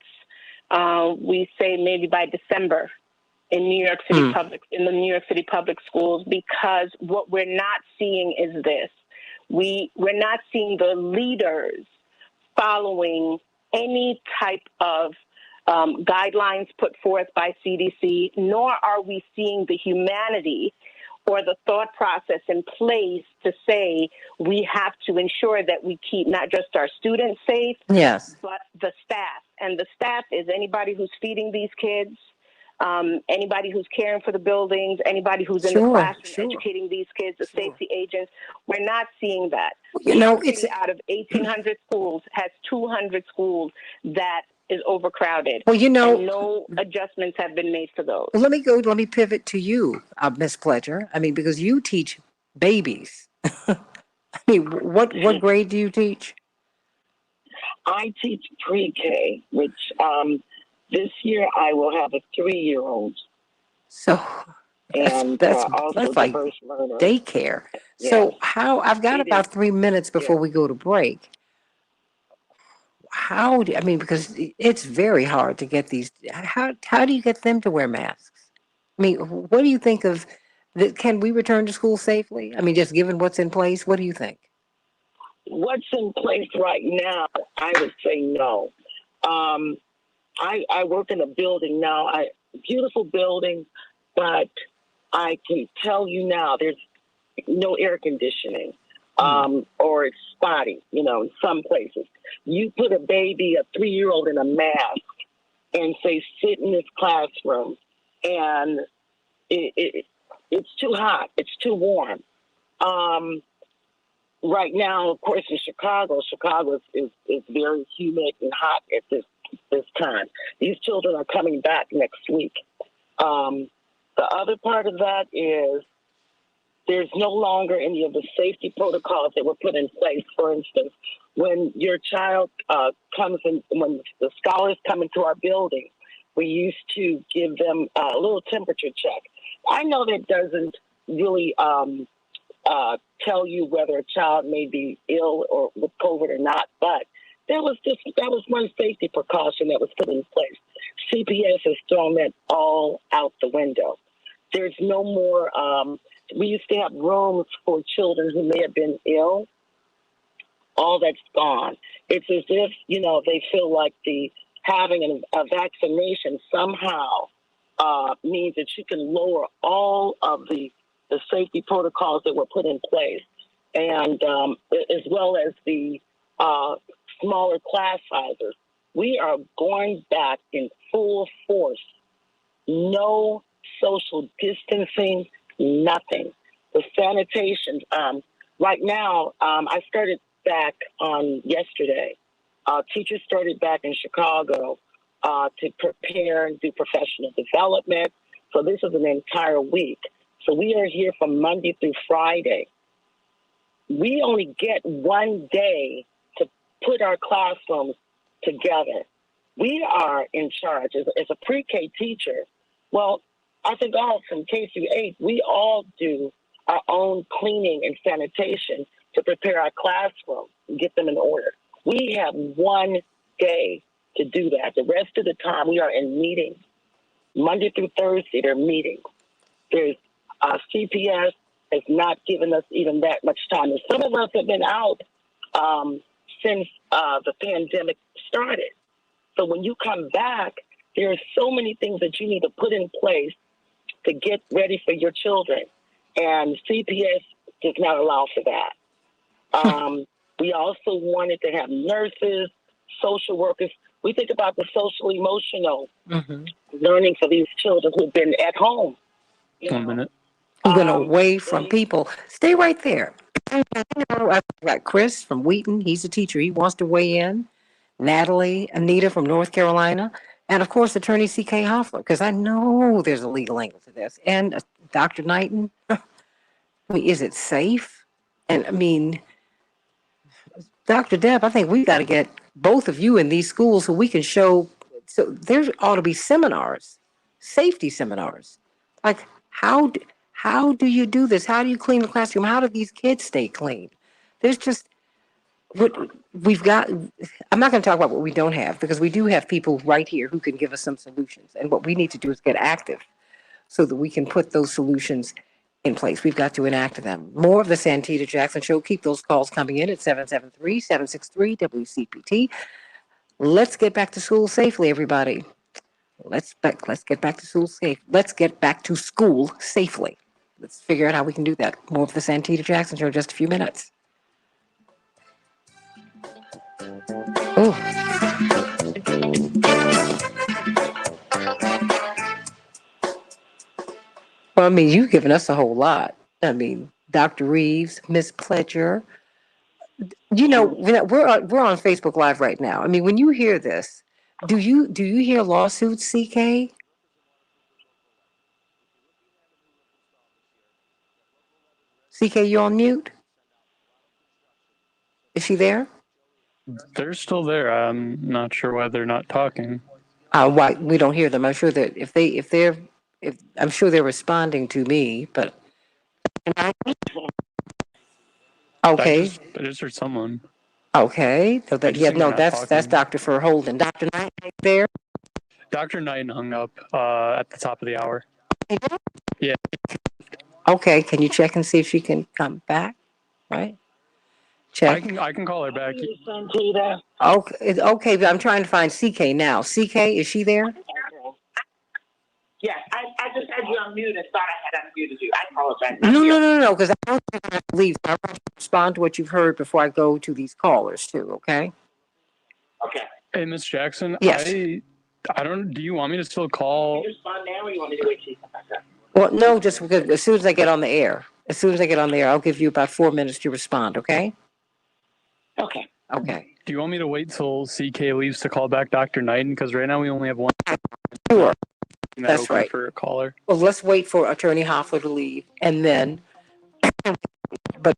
We say maybe by December in New York City in the New York City public schools, because what we're not seeing is this. We're not seeing the leaders following any type of guidelines put forth by CDC, nor are we seeing the humanity or the thought process in place to say we have to ensure that we keep not just our students safe, yes, but the staff. And the staff is anybody who's feeding these kids, anybody who's caring for the buildings, anybody who's in the classroom educating these kids, the safety agents. We're not seeing that. You know, it's out of 1,800 schools has 200 schools that is overcrowded. Well, you know, and no adjustments have been made for those. Let me pivot to you, Miss Pledger. I mean, because you teach babies. I mean, what grade do you teach? I teach pre-K, which this year I will have a 3-year-old. So and that's also like diverse learner. Daycare. Yes. So I've got about 3 minutes before we go to break. Because it's very hard to get these. How do you get them to wear masks? I mean, what do you think of that? Can we return to school safely? I mean, just given what's in place, what do you think? What's in place right now, I would say no. I work in a building now, beautiful building, but I can tell you now there's no air conditioning, or it's spotty, in some places. You put a baby, a 3-year-old in a mask and say, sit in this classroom, and it's too hot. It's too warm. Right now, of course, in Chicago is very humid and hot at this time. These children are coming back next week. The other part of that is there's no longer any of the safety protocols that were put in place. For instance, when your child comes in, when the scholars come into our building, we used to give them a little temperature check. I know that doesn't really tell you whether a child may be ill or with COVID or not, but that was one safety precaution that was put in place. CPS has thrown that all out the window. There's no more. We used to have rooms for children who may have been ill. All that's gone. It's as if they feel like having a vaccination somehow means that you can lower all of the safety protocols that were put in place, and as well as the smaller class sizes. We are going back in full force. No social distancing, nothing. The sanitation. Right now, I started back on yesterday. Teachers started back in Chicago to prepare and do professional development. So this is an entire week. So we are here from Monday through Friday. We only get one day to put our classrooms together. We are in charge as a pre-K teacher. Well, I think all from K through 8, we all do our own cleaning and sanitation to prepare our classroom and get them in order. We have one day to do that. The rest of the time, we are in meetings. Monday through Thursday, there are meetings. There's CPS has not given us even that much time. And some of us have been out since the pandemic started. So when you come back, there are so many things that you need to put in place to get ready for your children. And CPS does not allow for that. We also wanted to have nurses, social workers. We think about the social emotional learning for these children who've been at home. 1 minute. Who've been away from people. Stay right there. I've got Chris from Wheaton. He's a teacher. He wants to weigh in. Natalie, Anita from North Carolina. And of course, Attorney C.K. Hoffler, because I know there's a legal angle to this. And Dr. Knighton. I mean, is it safe? And I mean, Dr. Deb, I think we've got to get both of you in these schools so we can show. So there ought to be seminars, safety seminars. Like, how do you do this? How do you clean the classroom? How do these kids stay clean? There's just what we've got. I'm not going to talk about what we don't have, because we do have people right here who can give us some solutions. And what we need to do is get active so that we can put those solutions in place. We've got to enact them. More of the Santita Jackson Show. Keep those calls coming in at 773-763-WCPT. Let's get back to school safely, everybody. Let's get back to school safe. Let's get back to school safely. Let's figure out how we can do that. More of the Santita Jackson Show in just a few minutes. Oh. Well, I mean, you've given us a whole lot. I mean, Dr. Reeves, Miss Pledger. You know, we're on Facebook Live right now. I mean, when you hear this, do you hear lawsuits, CK? CK, you on mute? Is she there? They're still there. I'm not sure why they're not talking. Why we don't hear them? I'm sure that if I'm sure they're responding to me, but okay, I just heard someone. Okay, so that that's Dr. Verholden. Dr. Knight there. Dr. Knight hung up at the top of the hour. Yeah. Okay, can you check and see if she can come back? Right. Check. I can call her back. Okay, but I'm trying to find CK now. CK, is she there? Yes, I just had you on mute and thought I had unmuted you. I apologize. No, because I don't think I have to leave. I want to respond to what you've heard before I go to these callers too, okay? Okay. Hey, Miss Jackson. Yes. I don't. Do you want me to still call? Can you respond now, or you want me to wait till you come back up? Well, no, just because as soon as I get on the air, I'll give you about 4 minutes to respond, okay? Okay. Okay. Do you want me to wait till CK leaves to call back Dr. Knighton? Because right now we only have one. Sure. That's right. For a caller. Well, let's wait for Attorney Hoffler to leave, and then, but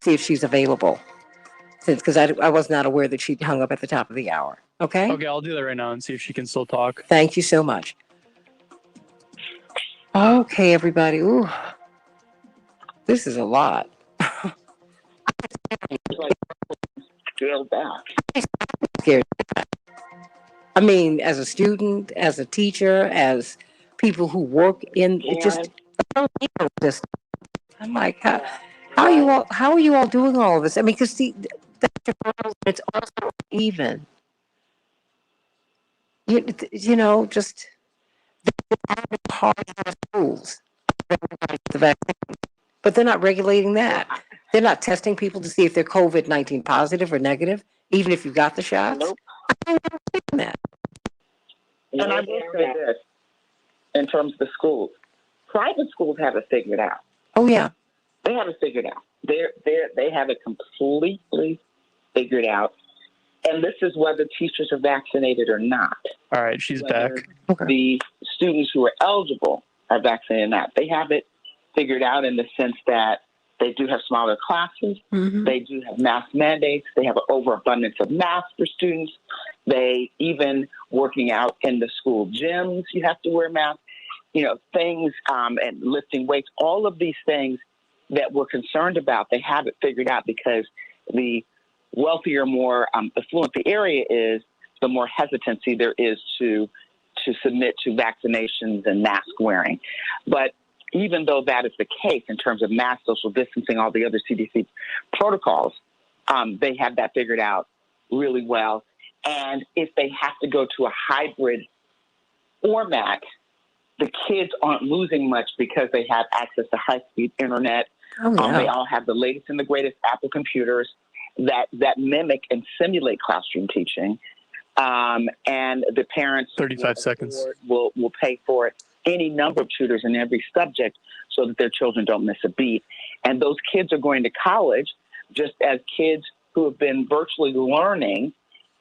see if she's available. Because I was not aware that she'd hung up at the top of the hour. Okay? Okay, I'll do that right now and see if she can still talk. Thank you so much. Okay, everybody. Ooh, this is a lot. Scaled back. Scared. I mean, as a student, as a teacher, as people who work in it, just I'm like, how are you all doing all of this? I mean, because it's also even. You know, just hard schools, the vaccine, but they're not regulating that. They're not testing people to see if they're COVID-19 positive or negative, even if you've got the shots. Nope. I don't understand that. And I will say this, in terms of the schools, private schools have it figured out. Oh yeah, they have it figured out. They have it completely figured out. And this is whether teachers are vaccinated or not. All right, she's back. The students who are eligible are vaccinated or not. They have it figured out in the sense that they do have smaller classes. Mm-hmm. They do have mask mandates. They have an overabundance of masks for students. They even working out in the school gyms, you have to wear masks. You know, things and lifting weights, all of these things that we're concerned about, they have it figured out because the wealthier, more affluent the area is, the more hesitancy there is to submit to vaccinations and mask wearing. But even though that is the case in terms of mask, social distancing, all the other CDC protocols, they have that figured out really well. And if they have to go to a hybrid format, the kids aren't losing much because they have access to high-speed internet. Oh, yeah. They all have the latest and the greatest Apple computers that mimic and simulate classroom teaching. and the parents 35 seconds will pay for any number of tutors in every subject so that their children don't miss a beat. And those kids are going to college just as kids who have been virtually learning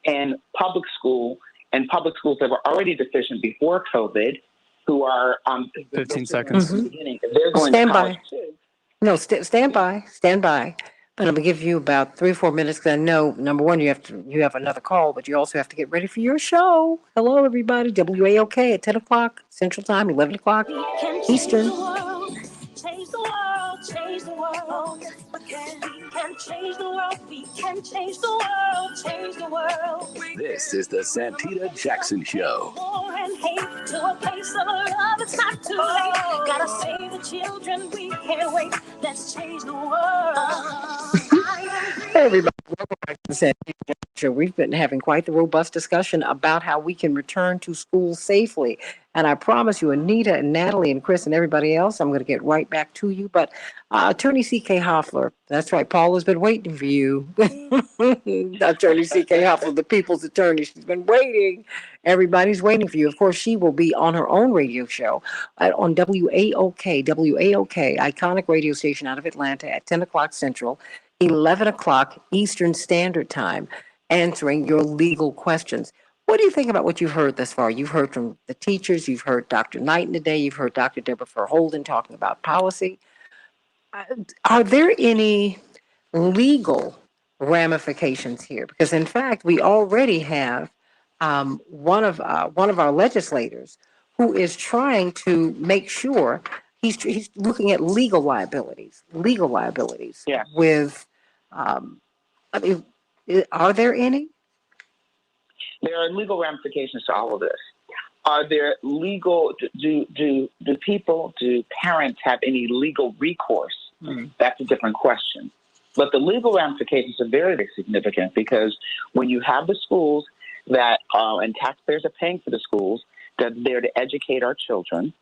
in public school and public schools that were already deficient before COVID, who are 15 seconds. the beginning, they're going Stand to college by. too. No, stand by. But I'm gonna give you about 3 or 4 minutes because I know number one you have another call, but you also have to get ready for your show. Hello, everybody. WAOK at 10 o'clock Central Time, 11 o'clock Eastern. Change the world, change the world. We can change the world, we can change the world, change the world. This is the Santita Jackson Show. War and hate to a place of love, it's not too late. Gotta save the children, we can't wait. Let's change the world. Hey, everybody. Welcome back to the Santita Jackson Show. We've been having quite the robust discussion about how we can return to school safely. And I promise you, Anita and Natalie and Chris and everybody else, I'm going to get right back to you. But Attorney C.K. Hoffler, that's right, Paul has been waiting for you. Attorney C.K. Hoffler, the people's attorney, she's been waiting. Everybody's waiting for you. Of course, she will be on her own radio show on WAOK, iconic radio station out of Atlanta at 10 o'clock Central, 11 o'clock Eastern Standard Time, answering your legal questions. What do you think about what you've heard thus far? You've heard from the teachers, you've heard Dr. Knighton today, you've heard Dr. Deborah Verholden talking about policy. Are there any legal ramifications here? Because in fact, we already have one of our legislators who is trying to make sure he's looking at legal liabilities. Yeah. With, I mean, are there any? There are legal ramifications to all of this. Are there legal, do parents have any legal recourse? That's a different question. But the legal ramifications are very, very significant because when you have the schools that, and taxpayers are paying for the schools, that are there to educate our children,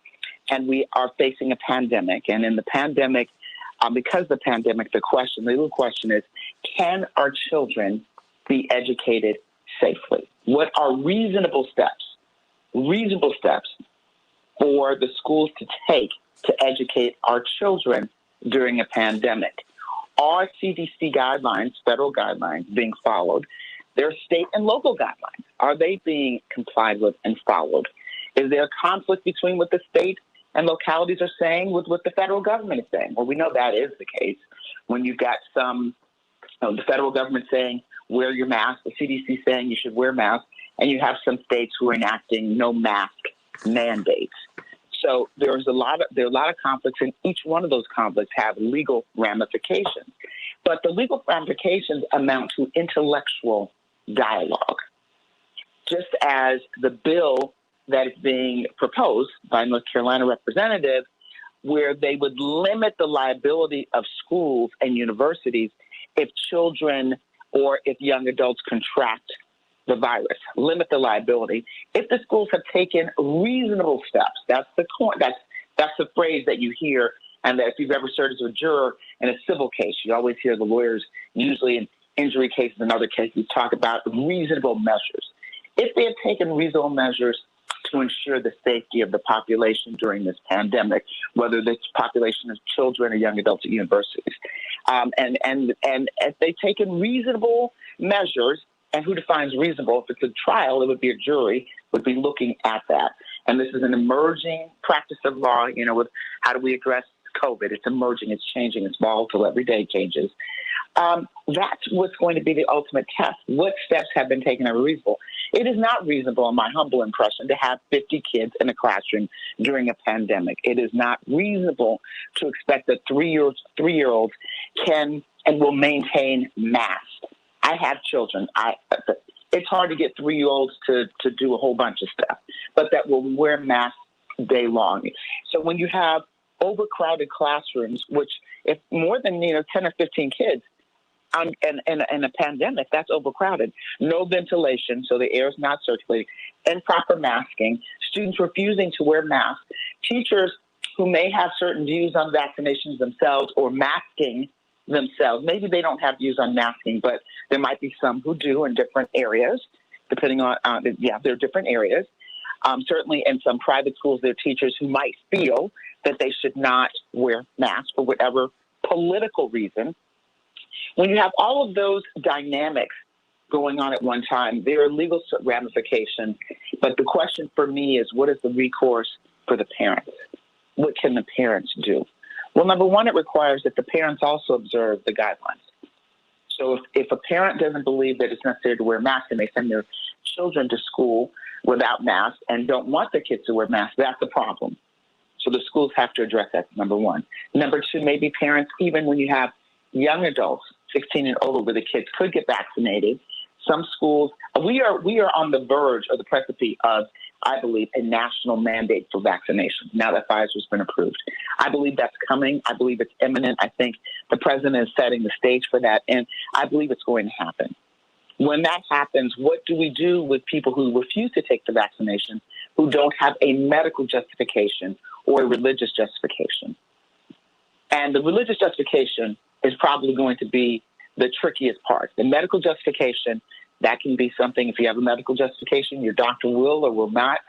and we are facing a pandemic. And in the pandemic, because of the pandemic, the legal question is, can our children be educated safely? What are reasonable steps for the schools to take to educate our children during a pandemic? Are CDC guidelines, federal guidelines, being followed? There are state and local guidelines. Are they being complied with and followed? Is there a conflict between what the state and localities are saying with what the federal government is saying? Well, we know that is the case when you've got the federal government saying, wear your mask, the CDC saying you should wear masks, and you have some states who are enacting no mask mandates. So there are a lot of conflicts, and each one of those conflicts have legal ramifications. But the legal ramifications amount to intellectual dialogue. Just as the bill that is being proposed by North Carolina representative, where they would limit the liability of schools and universities if children or if young adults contract the virus, limit the liability. If the schools have taken reasonable steps, that's the phrase that you hear, and that if you've ever served as a juror in a civil case, you always hear the lawyers, usually in injury cases and other cases, talk about reasonable measures. If they have taken reasonable measures to ensure the safety of the population during this pandemic, whether this population is children or young adults at universities, and if they've taken reasonable measures. And who defines reasonable? If it's a trial, it would be a jury, would be looking at that. And this is an emerging practice of law, with how do we address COVID? It's emerging, it's changing, it's volatile, every day changes. That's what's going to be the ultimate test. What steps have been taken are reasonable? It is not reasonable, in my humble impression, to have 50 kids in a classroom during a pandemic. It is not reasonable to expect that three-year-olds can and will maintain masks. I have children. It's hard to get 3-year-olds to do a whole bunch of stuff, but that will wear masks day long. So when you have overcrowded classrooms, which if more than 10 or 15 kids in a pandemic, that's overcrowded. No ventilation, so the air is not circulating, improper masking, students refusing to wear masks, teachers who may have certain views on vaccinations themselves or masking themselves. Maybe they don't have views on masking, but there might be some who do in different areas. depending on, there are different areas. Certainly in some private schools, there are teachers who might feel that they should not wear masks for whatever political reason. When you have all of those dynamics going on at one time, there are legal ramifications. But the question for me is, what is the recourse for the parents? What can the parents do? Well, number one, it requires that the parents also observe the guidelines. So if a parent doesn't believe that it's necessary to wear masks and they send their children to school without masks and don't want their kids to wear masks, that's a problem. So the schools have to address that, number one. Number two, maybe parents, even when you have young adults, 16 and older, where the kids could get vaccinated, some schools, we are on the verge or the precipice of, I believe, a national mandate for vaccination now that Pfizer's been approved. I believe that's coming. I believe it's imminent. I think the president is setting the stage for that, and I believe it's going to happen. When that happens, what do we do with people who refuse to take the vaccination, who don't have a medical justification or a religious justification? And the religious justification is probably going to be the trickiest part. The medical justification, that can be something, if you have a medical justification, your doctor will or will not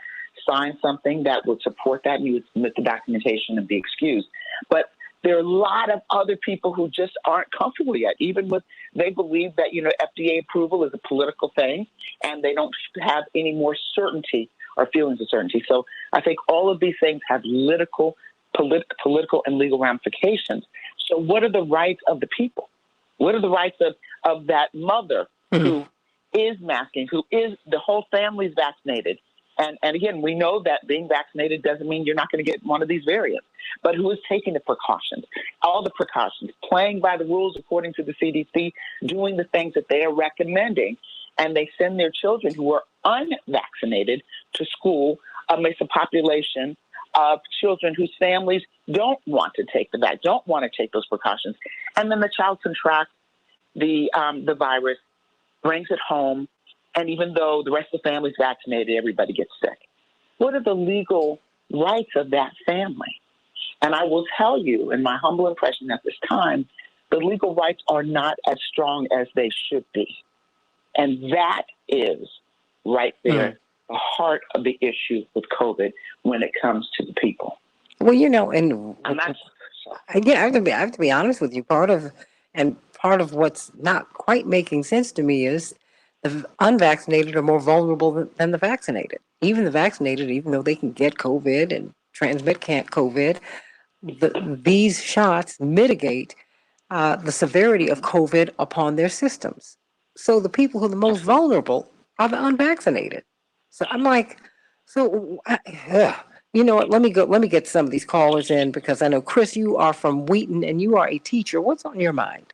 sign something that would support that, and you would submit the documentation and be excused. But there are a lot of other people who just aren't comfortable yet, even with, they believe that, FDA approval is a political thing, and they don't have any more certainty or feelings of certainty. So I think all of these things have political and legal ramifications. So what are the rights of the people? What are the rights of that mother who is masking, who is, the whole family's vaccinated? And again, we know that being vaccinated doesn't mean you're not going to get one of these variants, but who is taking the precautions, all the precautions, playing by the rules according to the CDC, doing the things that they are recommending, and they send their children who are unvaccinated to school amidst a population of children whose families don't want to take the vaccine, don't want to take those precautions. And then the child contracts the virus, brings it home, and even though the rest of the family is vaccinated, everybody gets sick. What are the legal rights of that family? And I will tell you, in my humble impression at this time, the legal rights are not as strong as they should be. And that is right there, the heart of the issue with COVID when it comes to the people. Well, And that's, I have to be honest with you. Part of what's not quite making sense to me is the unvaccinated are more vulnerable than the vaccinated. Even the vaccinated, even though they can get COVID and transmit COVID, these shots mitigate the severity of COVID upon their systems. So the people who are the most vulnerable are the unvaccinated. So I'm like, you know what? Let me get some of these callers in, because I know, Chris, you are from Wheaton and you are a teacher. What's on your mind?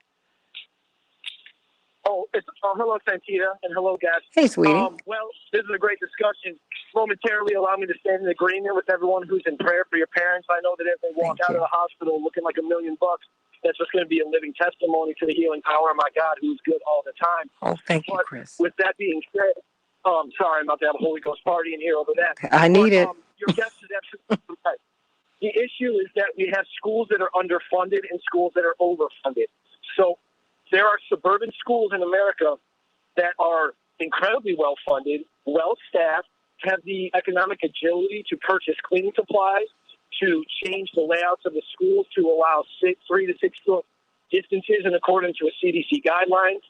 Oh, it's hello, Santita, and hello, guys. Hey, sweetie. Well, this is a great discussion. Momentarily, allow me to stand in agreement with everyone who's in prayer for your parents. I know that if they walk out of the hospital looking like $1 million, that's just going to be a living testimony to the healing power of my God, who's good all the time. Oh, thank you, Chris. With that being said, sorry, I'm about to have a Holy Ghost party in here over that. I need it. Your guest is absolutely right. The issue is that we have schools that are underfunded and schools that are overfunded. So there are suburban schools in America that are incredibly well-funded, well-staffed, have the economic agility to purchase cleaning supplies, to change the layouts of the schools to allow 3 to 6 foot distances in accordance with CDC guidelines.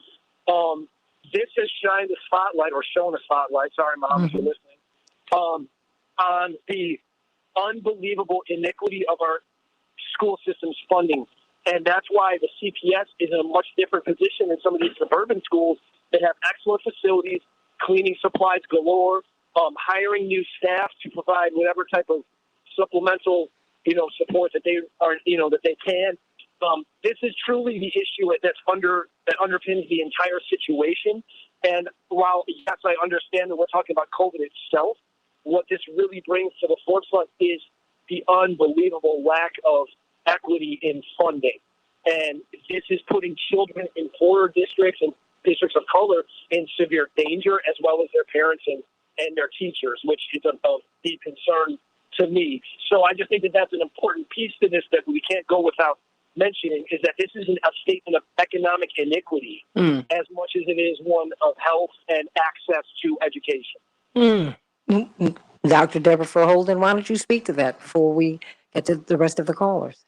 This has shined a spotlight, or shown a spotlight, sorry, Mom, if you're listening, on the unbelievable iniquity of our school system's funding. And that's why the CPS is in a much different position than some of these suburban schools that have excellent facilities, cleaning supplies galore, hiring new staff to provide whatever type of supplemental, support that they are, that they can. This is truly the issue that underpins the entire situation. And while, yes, I understand that we're talking about COVID itself, what this really brings to the forefront is the unbelievable lack of equity in funding. And this is putting children in poorer districts and districts of color in severe danger, as well as their parents and their teachers, which is of deep concern to me. So I just think that that's an important piece to this, that we can't go without mentioning is that this isn't a statement of economic iniquity as much as it is one of health and access to education. Dr. Deborah Holden, why don't you speak to that before we get to the rest of the callers?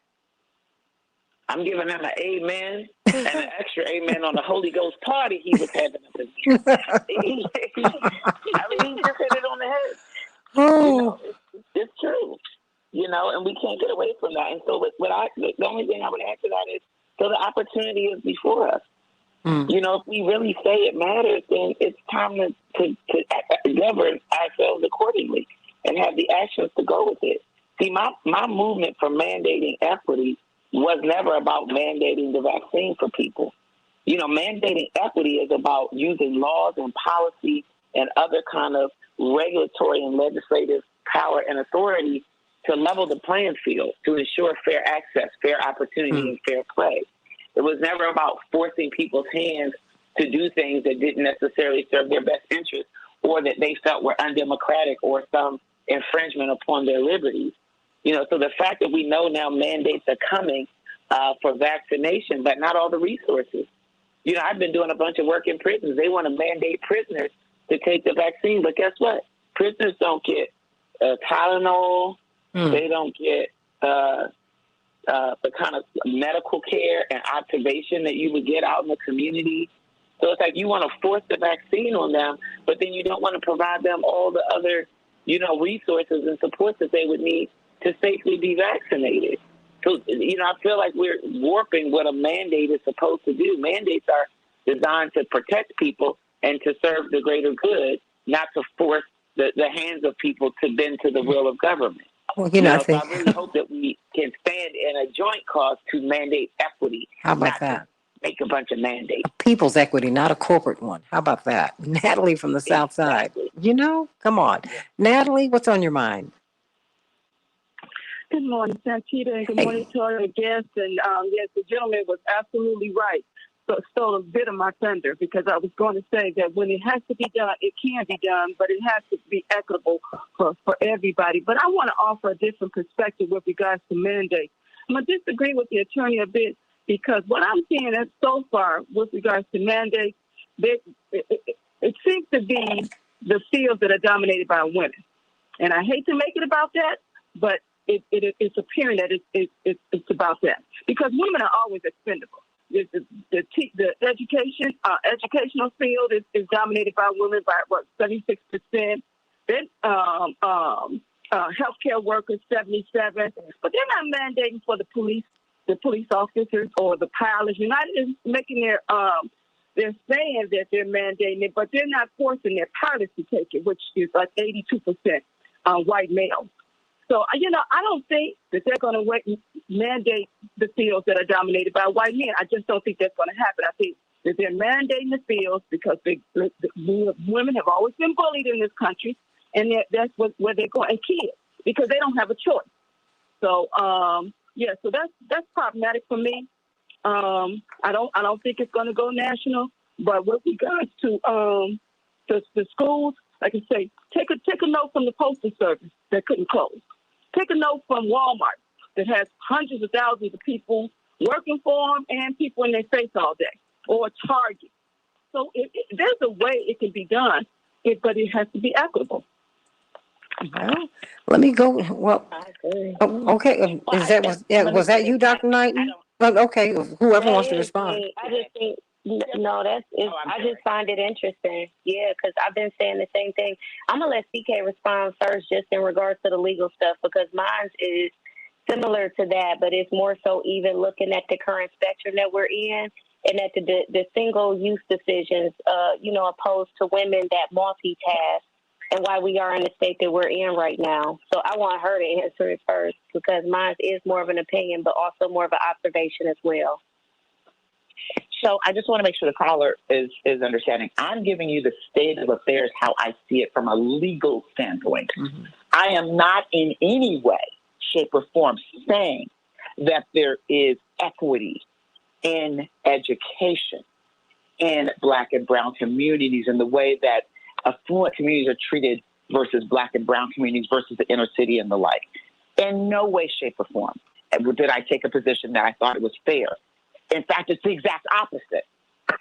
I'm giving him an amen and an extra amen on the Holy Ghost party he was having up in here. I mean, he just hit it on the head. Oh. It's true. And we can't get away from that. And so the only thing I would add to that is, so the opportunity is before us. If we really say it matters, then it's time to govern ourselves accordingly and have the actions to go with it. See, my movement for mandating equity was never about mandating the vaccine for people. Mandating equity is about using laws and policy and other kind of regulatory and legislative power and authority to level the playing field, to ensure fair access, fair opportunity, and fair play. It was never about forcing people's hands to do things that didn't necessarily serve their best interest or that they felt were undemocratic or some infringement upon their liberties. So the fact that we know now mandates are coming for vaccination, but not all the resources. I've been doing a bunch of work in prisons. They want to mandate prisoners to take the vaccine, but guess what? Prisoners don't get Tylenol. They don't get the kind of medical care and observation that you would get out in the community. So it's like you want to force the vaccine on them, but then you don't want to provide them all the other, resources and supports that they would need to safely be vaccinated. So, I feel like we're warping what a mandate is supposed to do. Mandates are designed to protect people and to serve the greater good, not to force the hands of people to bend to the will of government. Well, I think I really hope that we can stand in a joint cause to mandate equity. How about that? Make a bunch of mandates. People's equity, not a corporate one. How about that? Natalie from the South Side. Come on. Natalie, what's on your mind? Good morning, Santita, and good morning to all your guests. And yes, the gentleman was absolutely right. So stole a bit of my thunder because I was going to say that when it has to be done, it can be done, but it has to be equitable for everybody. But I want to offer a different perspective with regards to mandates. I'm going to disagree with the attorney a bit because what I'm seeing is so far with regards to mandates, it seems to be the fields that are dominated by women. And I hate to make it about that, but it's appearing that it's about that because women are always expendable. The educational field is dominated by women by 76%. Then healthcare workers 77%, but they're not mandating for the police officers or the pilots. United is making they're saying that they're mandating it, but they're not forcing their pilots to take it, which is like 82% white males. So, I don't think that they're going to mandate the fields that are dominated by white men. I just don't think that's going to happen. I think that they're mandating the fields because women have always been bullied in this country, and that's where they're going, and kids, because they don't have a choice. So, so that's problematic for me. I don't think it's going to go national, but with regards to the schools, like I say, take a note from the Postal Service that couldn't close. Take a note from Walmart that has hundreds of thousands of people working for them and people in their face all day, or Target. So there's a way it can be done, but it has to be equitable. Well, let me go. Well, okay. Was that you, Dr. Knighton? Okay, whoever wants to respond. I just think I just find it interesting. Yeah, because I've been saying the same thing. I'm gonna let CK respond first, just in regards to the legal stuff, because mine is similar to that, but it's more so even looking at the current spectrum that we're in, and at the single use decisions, opposed to women that multitask, and why we are in the state that we're in right now. So I want her to answer it first, because mine is more of an opinion, but also more of an observation as well. So I just want to make sure the caller is understanding. I'm giving you the state of affairs, how I see it from a legal standpoint. Mm-hmm. I am not in any way, shape, or form saying that there is equity in education in Black and brown communities in the way that affluent communities are treated versus Black and brown communities versus the inner city and the like. In no way, shape, or form. Did I take a position that I thought it was fair? In fact, it's the exact opposite.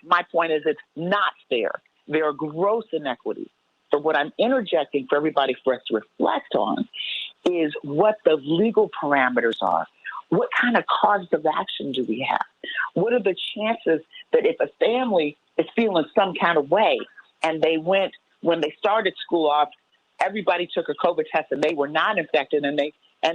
My point is it's not fair. There are gross inequities. So what I'm interjecting for everybody for us to reflect on is what the legal parameters are. What kind of causes of action do we have? What are the chances that if a family is feeling some kind of way and they went, when they started school off, everybody took a COVID test and they were not infected, and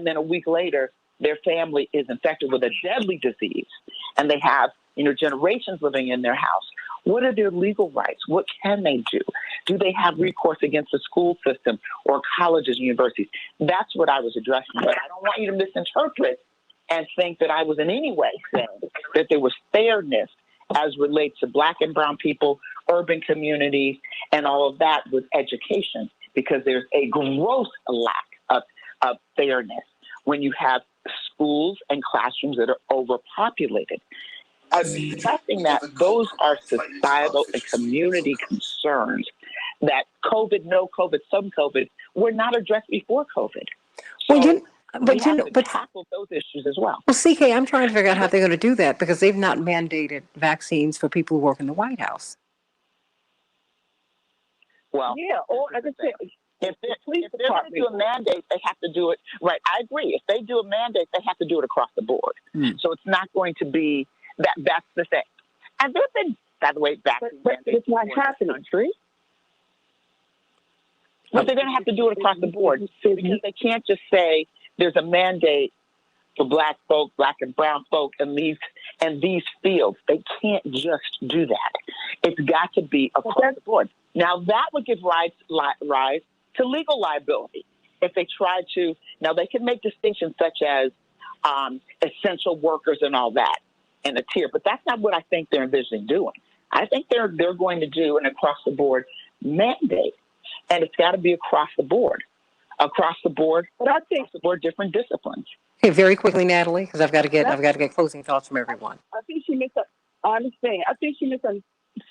then a week later, their family is infected with a deadly disease, and they have, generations living in their house. What are their legal rights? What can they do? Do they have recourse against the school system or colleges, universities? That's what I was addressing. But I don't want you to misinterpret and think that I was in any way saying that there was fairness as relates to Black and brown people, urban communities, and all of that with education, because there's a gross lack of fairness when you have schools and classrooms that are overpopulated. Addressing that, those are societal and community concerns that COVID, no COVID, some COVID were not addressed before COVID. So we have to tackle those issues as well. Well, CK, I'm trying to figure out how they're going to do that because they've not mandated vaccines for people who work in the White House. Well, yeah, or as I said, if they're going to do a mandate, they have to do it right. I agree. If they do a mandate, they have to do it across the board. So it's not going to be that. That's the thing. And there's been, by the way, vaccine mandates. It's not happening. But they're going to have to do it across the board because they can't just say there's a mandate for Black folk, Black and brown folk, and these fields. They can't just do that. It's got to be across the board. Now that would give rise to legal liability if they try to. Now they can make distinctions such as essential workers and all that in a tier, but that's not what I think they're envisioning doing. I think they're going to do an across the board mandate, and it's got to be across the board. But I think across the board, different disciplines. Okay, very quickly, Natalie, because I've got to get closing thoughts from everyone. I think I understand. I think she misunderstood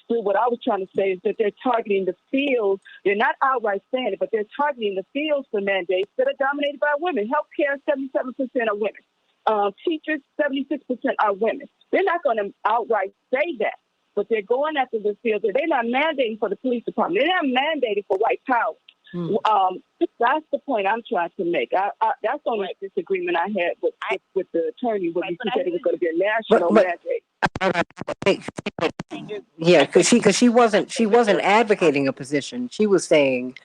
what I was trying to say is that they're targeting the fields. They're not outright saying it, but they're targeting the fields for mandates that are dominated by women. Healthcare, 77% are women. Teachers, 76% are women. They're not going to outright say that, but they're going after the field. They're not mandating for the police department. They're not mandating for white power. That's the point I'm trying to make. That's the only disagreement I had with the attorney when he said it was going to be a national mandate. Yeah, because she wasn't advocating a position. She was saying,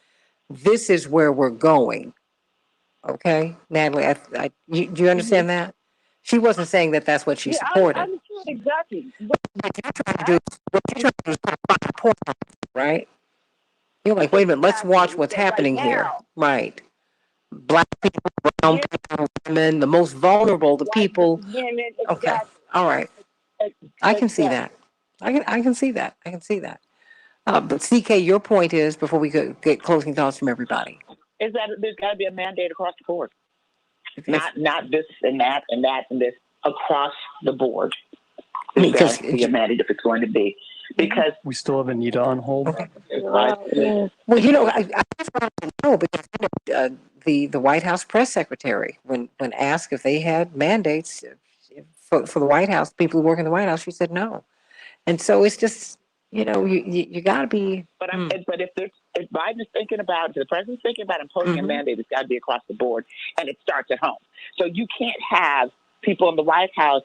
"This is where we're going." Okay, Natalie, do you understand that? She wasn't saying that that's what she supported. I understood exactly. What you're trying to do is find a point, right? You're like, wait a minute, let's watch what's happening here. Right. Black people, brown people, women, the most vulnerable, the people. Okay. All right. I can see that. I can see that. I can see that. But CK, your point is, before we get closing thoughts from everybody, is that there's got to be a mandate across the board. Not this and that and that and this, across the board. There's got to be a mandate if it's going to be. Because we still have Anita on hold. Okay. Well, I just wanted to know because the White House press secretary, when asked if they had mandates for the White House, people who work in the White House, she said no. And so it's just, you got to be. But if Biden's thinking about, if the president's thinking about imposing a mandate, it's got to be across the board, and it starts at home. So you can't have people in the White House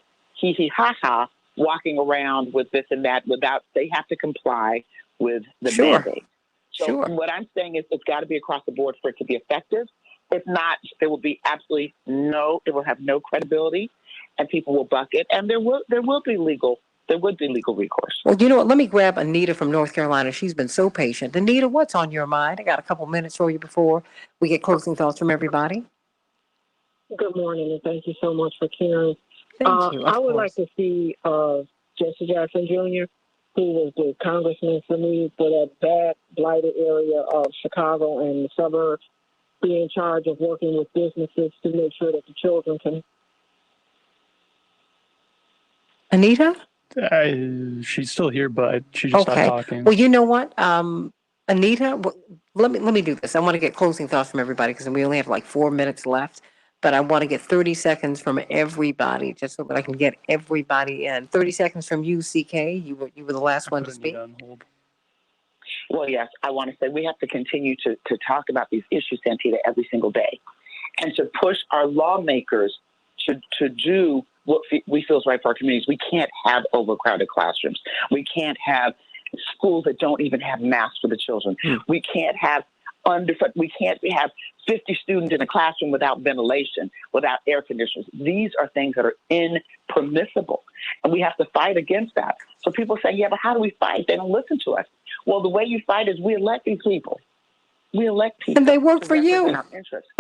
ha walking around with this and that without, they have to comply with the mandate. So what I'm saying is it's got to be across the board for it to be effective. If not, there will be absolutely it will have no credibility, and people will buck it, and there would be legal recourse. Well, you know what? Let me grab Anita from North Carolina. She's been so patient. Anita, what's on your mind? I got a couple minutes for you before we get closing thoughts from everybody. Good morning, and thank you so much for caring. Thank you. I would like to see Jesse Jackson Jr., who was the congressman for me for that bad, blighted area of Chicago and the suburbs, be in charge of working with businesses to make sure that the children can. Anita? She's still here, but she just stopped talking. Well, you know what, Anita, let me do this. I want to get closing thoughts from everybody because we only have like 4 minutes left. but I want to get 30 seconds from everybody, just so that I can get everybody in. 30 seconds from you, CK. You were the last one to speak. Well, yes, I want to say we have to continue to talk about these issues, Santita, every single day, and to push our lawmakers to do what we feel is right for our communities. We can't have overcrowded classrooms. We can't have schools that don't even have masks for the children. We can't have we can't have 50 students in a classroom without ventilation, without air conditioners. These are things that are impermissible, and we have to fight against that. So people say, yeah, but how do we fight? They don't listen to us. Well, the way you fight is we elect these people. We elect people. And they work for you. Our interests.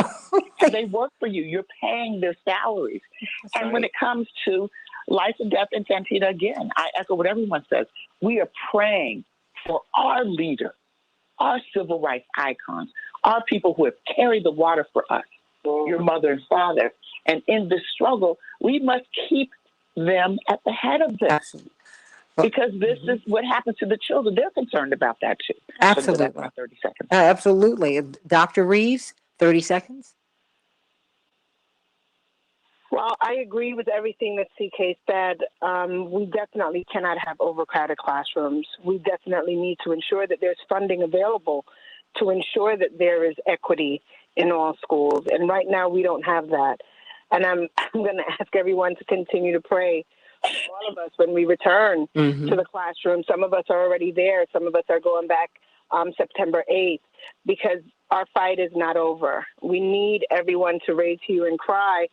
And they work for you. You're paying their salaries. That's and when it comes to life and death in Santita, again, I echo what everyone says. We are praying for our leader, our civil rights icons, our people who have carried the water for us, your mother and father. And in this struggle, we must keep them at the head of this. Absolutely. Because this is what happens to the children. They're concerned about that too. Absolutely. So that's my 30 seconds. Absolutely. Dr. Reeves, 30 seconds. Well, I agree with everything that CK said. We definitely cannot have overcrowded classrooms. We definitely need to ensure that there's funding available to ensure that there is equity in all schools. And right now we don't have that. And I'm going to ask everyone to continue to pray for all of us when we return to the classroom. Some of us are already there. Some of us are going back September 8th, because our fight is not over. We need everyone to raise hue and cry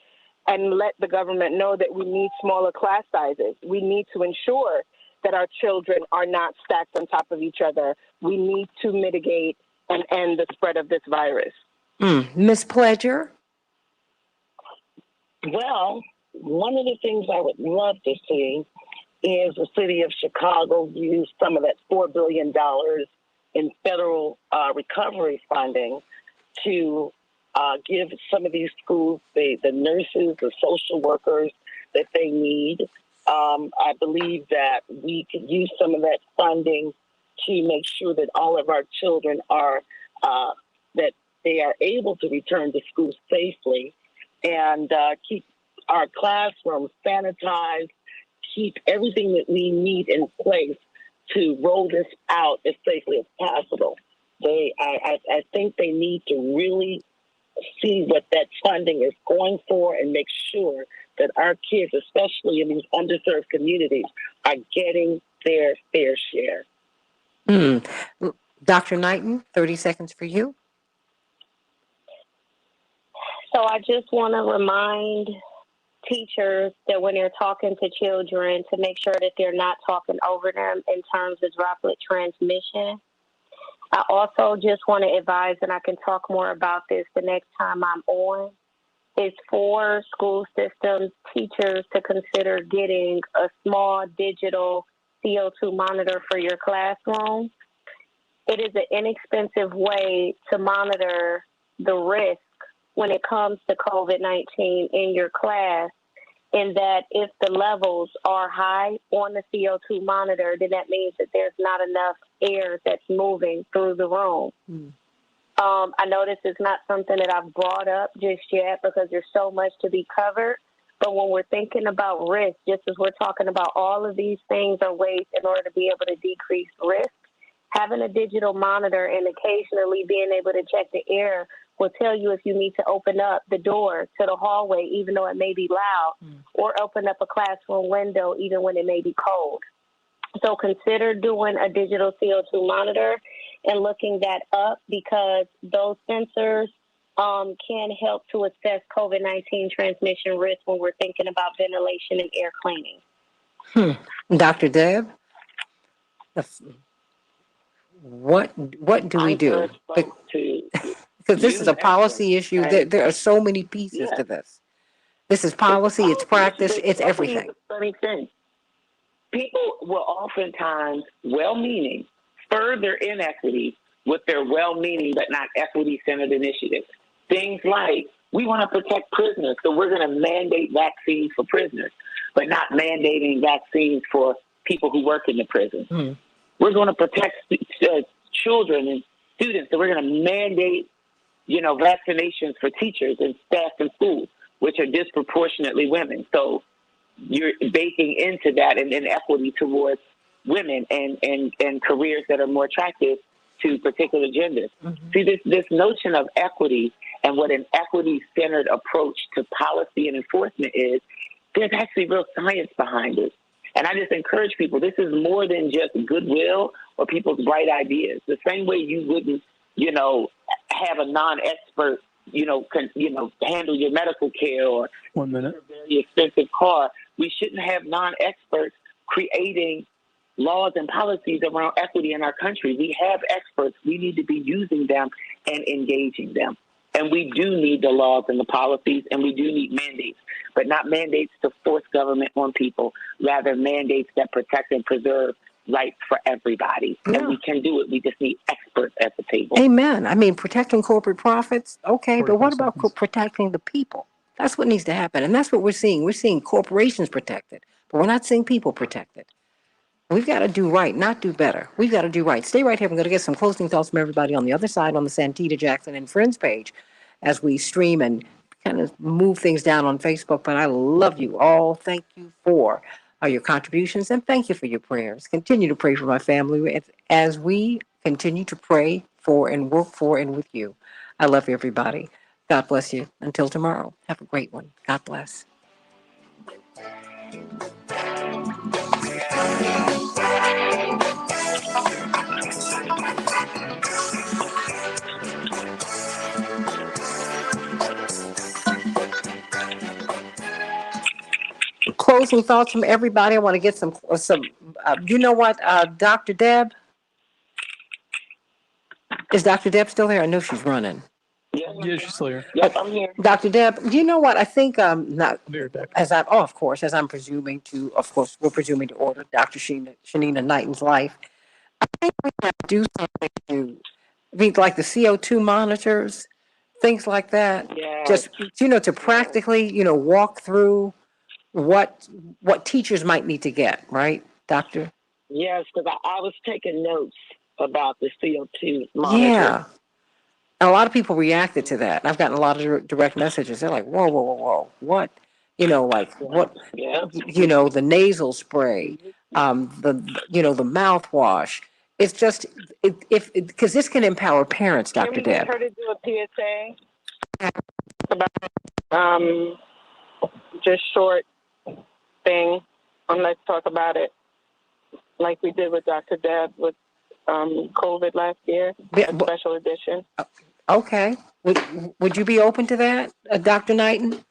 and let the government know that we need smaller class sizes. We need to ensure that our children are not stacked on top of each other. We need to mitigate and end the spread of this virus. Ms. Pledger? Well, one of the things I would love to see is the city of Chicago use some of that $4 billion in federal recovery funding to give some of these schools the nurses, the social workers that they need. I believe that we could use some of that funding to make sure that all of our children are, that they are able to return to school safely, and keep our classrooms sanitized, keep everything that we need in place to roll this out as safely as possible. I think they need to really see what that funding is going for and make sure that our kids, especially in these underserved communities, are getting their fair share. Dr. Knighton, 30 seconds for you. So I just want to remind teachers that when they're talking to children, to make sure that they're not talking over them in terms of droplet transmission. I also just want to advise, and I can talk more about this the next time I'm on, is for school systems, teachers to consider getting a small digital CO2 monitor for your classroom. It is an inexpensive way to monitor the risk when it comes to COVID-19 in your class, in that if the levels are high on the CO2 monitor, then that means that there's not enough air that's moving through the room. I know this is not something that I've brought up just yet because there's so much to be covered, but when we're thinking about risk, just as we're talking about all of these things are ways in order to be able to decrease risk, having a digital monitor and occasionally being able to check the air will tell you if you need to open up the door to the hallway, even though it may be loud, or open up a classroom window, even when it may be cold. So consider doing a digital CO2 monitor and looking that up, because those sensors can help to assess COVID-19 transmission risk when we're thinking about ventilation and air cleaning. Dr. Deb? What do we do? Because this is a policy issue. There are so many pieces to this. This is policy, it's practice, it's everything. Funny thing. People will oftentimes, well-meaning, further inequity with their well-meaning but not equity-centered initiatives. Things like, we want to protect prisoners, so we're going to mandate vaccines for prisoners, but not mandating vaccines for people who work in the prison. We're going to protect children and students, so we're going to mandate, vaccinations for teachers and staff in schools. which are disproportionately women. So you're baking into that an inequity towards women and careers that are more attractive to particular genders. Mm-hmm. See, this notion of equity and what an equity-centered approach to policy and enforcement is, there's actually real science behind it. And I just encourage people, this is more than just goodwill or people's bright ideas. The same way you wouldn't, have a non-expert, handle your medical care or 1 minute. a very expensive car. We shouldn't have non-experts creating laws and policies around equity in our country. We have experts. We need to be using them and engaging them. And we do need the laws and the policies, and we do need mandates, but not mandates to force government on people, rather mandates that protect and preserve rights for everybody. Yeah. And we can do it. We just need experts at the table. Amen. I mean, protecting corporate profits, okay, but what about protecting the people? That's what needs to happen, and that's what we're seeing. We're seeing corporations protected, but we're not seeing people protected. We've got to do right, not do better. We've got to do right. Stay right here. I'm going to get some closing thoughts from everybody on the other side on the Santita, Jackson, and Friends page as we stream and kind of move things down on Facebook. But I love you all. Thank you for your contributions, and thank you for your prayers. Continue to pray for my family as we continue to pray for and work for and with you. I love everybody. God bless you. Until tomorrow, have a great one. God bless. Closing thoughts from everybody. I want to get some. You know what, Dr. Deb? Is Dr. Deb still there? I know she's running. Yeah, she's still here. Yes, I'm here. Dr. Deb, you know what? I think not of course, as I'm presuming to, of course, we're presuming to order Dr. Shanina Knighton's life. I think we have to do something to, like the CO2 monitors, things like that. Yes. Just to practically, walk through what teachers might need to get, right, Doctor? Yes, because I was taking notes about the CO2 monitor. Yeah. And a lot of people reacted to that. I've gotten a lot of direct messages. They're like, whoa, whoa, whoa, whoa. What? What? Yeah. The nasal spray, the mouthwash. It's just, because this can empower parents, Dr. Can we Deb. get her to do a PSA about just short thing, and let's talk about it like we did with Dr. Deb with COVID last year, a special edition. Okay. Would you be open to that, Dr. Knighton?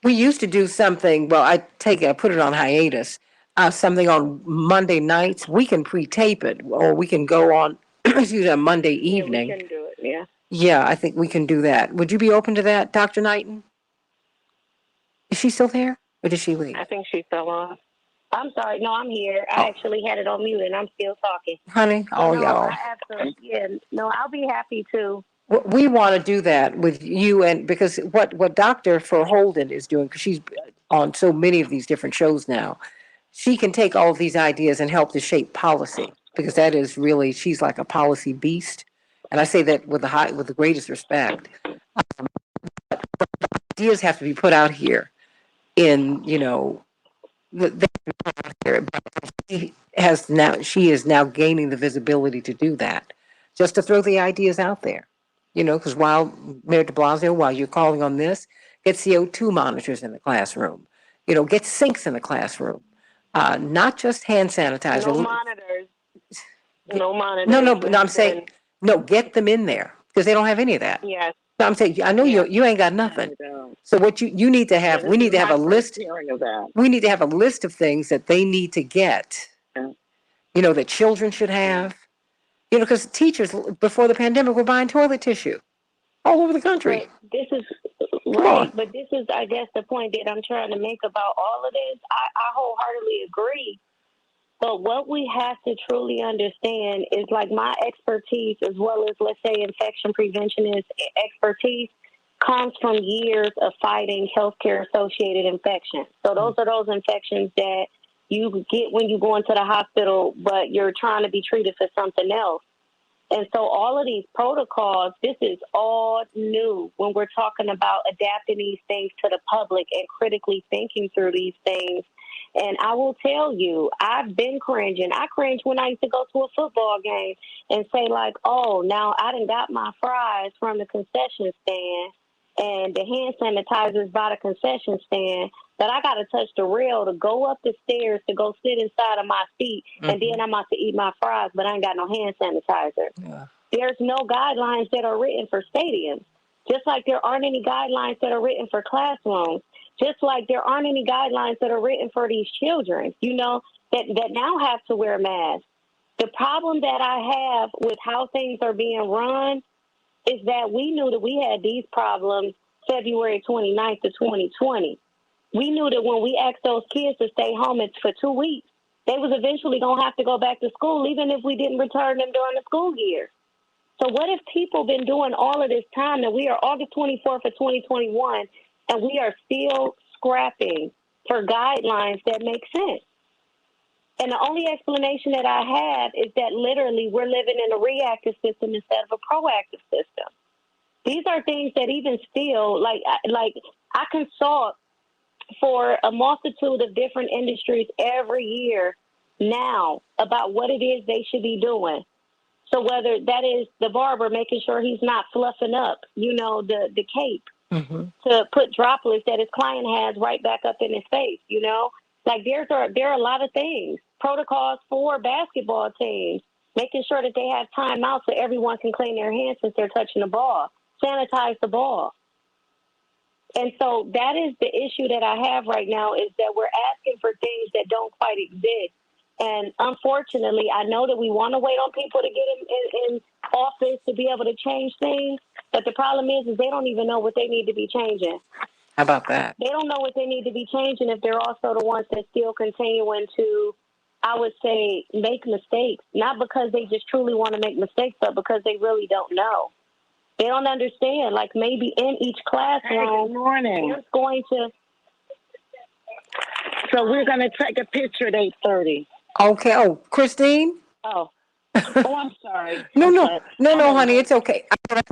We used to do something, well, I put it on hiatus, something on Monday nights. We can pre-tape it, or we can go on, on Monday evening. Yeah, we can do it, yeah. Yeah, I think we can do that. Would you be open to that, Dr. Knighton? Is she still there, or did she leave? I think she fell off. I'm sorry. No, I'm here. I actually had it on mute, and I'm still talking. Honey, y'all. I'll be happy to. We want to do that with you, and because what Dr. Verholden is doing, because she's on so many of these different shows now, she can take all of these ideas and help to shape policy, because that is really, she's like a policy beast, and I say that with the greatest respect. But ideas have to be put out here in she is now gaining the visibility to do that, just to throw the ideas out there. Because while Mayor de Blasio, while you're calling on this, get CO2 monitors in the classroom. Get sinks in the classroom. Not just hand sanitizer. No monitors. No monitors. No, I'm saying, get them in there, because they don't have any of that. Yes. So I'm saying, I know you ain't got nothing. So what you need to have, we need to have a list. We need to have a list of things that they need to get, that children should have. Because teachers before the pandemic were buying toilet tissue all over the country. But this is right, but this is, I guess, the point that I'm trying to make about all of this. I wholeheartedly agree. But what we have to truly understand is, like, my expertise, as well as, let's say, infection preventionist expertise, comes from years of fighting healthcare-associated infections. So those are those infections that you get when you go into the hospital, but you're trying to be treated for something else. And so all of these protocols, this is all new when we're talking about adapting these things to the public and critically thinking through these things. And I will tell you, I've been cringing. I cringe when I used to go to a football game and say like, oh, now I done got my fries from the concession stand and the hand sanitizers by the concession stand, that I got to touch the rail to go up the stairs to go sit inside of my seat, and then I'm about to eat my fries, but I ain't got no hand sanitizer. Yeah. There's no guidelines that are written for stadiums, just like there aren't any guidelines that are written for classrooms, just like there aren't any guidelines that are written for these children, you know, that now have to wear masks. The problem that I have with how things are being run is that we knew that we had these problems February 29th of 2020. We knew that when we asked those kids to stay home for 2 weeks, they was eventually going to have to go back to school, even if we didn't return them during the school year. So what if people been doing all of this time, and we are August 24th of 2021, and we are still scrapping for guidelines that make sense? And the only explanation that I have is that literally we're living in a reactive system instead of a proactive system. These are things that even still, like I consult for a multitude of different industries every year now about what it is they should be doing. So whether that is the barber making sure he's not fluffing up, you know, the cape to put droplets that his client has right back up in his face, you know, like there are a lot of things. Protocols for basketball teams, making sure that they have timeouts so everyone can clean their hands since they're touching the ball, sanitize the ball. And so that is the issue that I have right now, is that we're asking for things that don't quite exist. And unfortunately, I know that we want to wait on people to get in office to be able to change things. But the problem is they don't even know what they need to be changing. How about that? They don't know what they need to be changing if they're also the ones that still continuing to, I would say, make mistakes, not because they just truly want to make mistakes, but because they really don't know. They don't understand. Like maybe in each classroom, good morning. there's going to. So we're going to take a picture at 8:30. Okay. Oh, Christine? Oh, I'm sorry. No, I'm no, sorry. no, no, honey, it's okay. I'm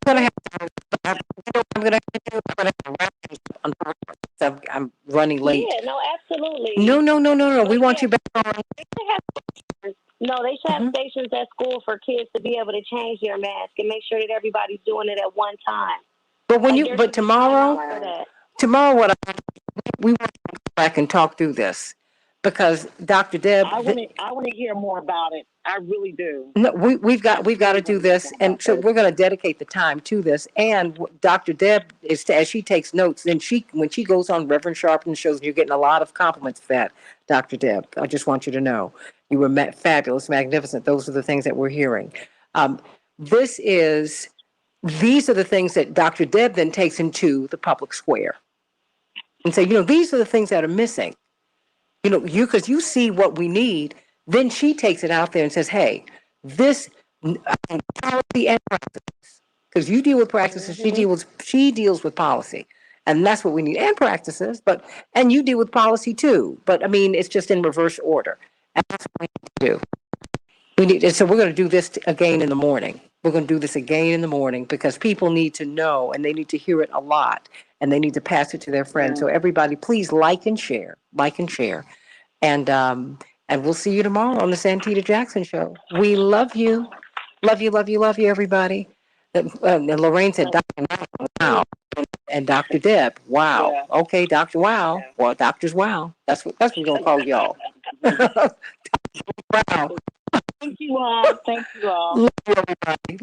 gonna have to. I'm gonna wrap this up. I'm running late. Yeah, no, absolutely. No. We want you back on. No, they should have stations at school for kids to be able to change their mask and make sure that everybody's doing it at one time. But tomorrow, what we want to go back and talk through this, because Dr. Deb, I want to hear more about it. I really do. No, we've got to do this, and so we're going to dedicate the time to this. And Dr. Deb is, as she takes notes, then when she goes on Reverend Sharpton shows, you're getting a lot of compliments for that, Dr. Deb. I just want you to know you were fabulous, magnificent. Those are the things that we're hearing. These are the things that Dr. Deb then takes into the public square and say, these are the things that are missing. Because you see what we need. Then she takes it out there and says, hey, this policy and practices, because you deal with practices, she deals with policy. And that's what we need, and practices, and you deal with policy too. But I mean, it's just in reverse order. And that's what we need to do. So we're going to do this again in the morning. We're going to do this again in the morning because people need to know, and they need to hear it a lot, and they need to pass it to their friends. So everybody, please like and share. And we'll see you tomorrow on the Santita Jackson Show. We love you. Love you, love you, love you, everybody. And Lorraine said, wow. And Dr. Deb, wow. Yeah. Okay, Dr. Wow. Yeah. Well, Doctors Wow. That's what we're going to call y'all. Wow. Thank you all. Thank you all. Love you, everybody.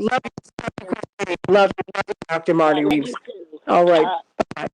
Love you, Dr. Marty Reeves. All right. Bye.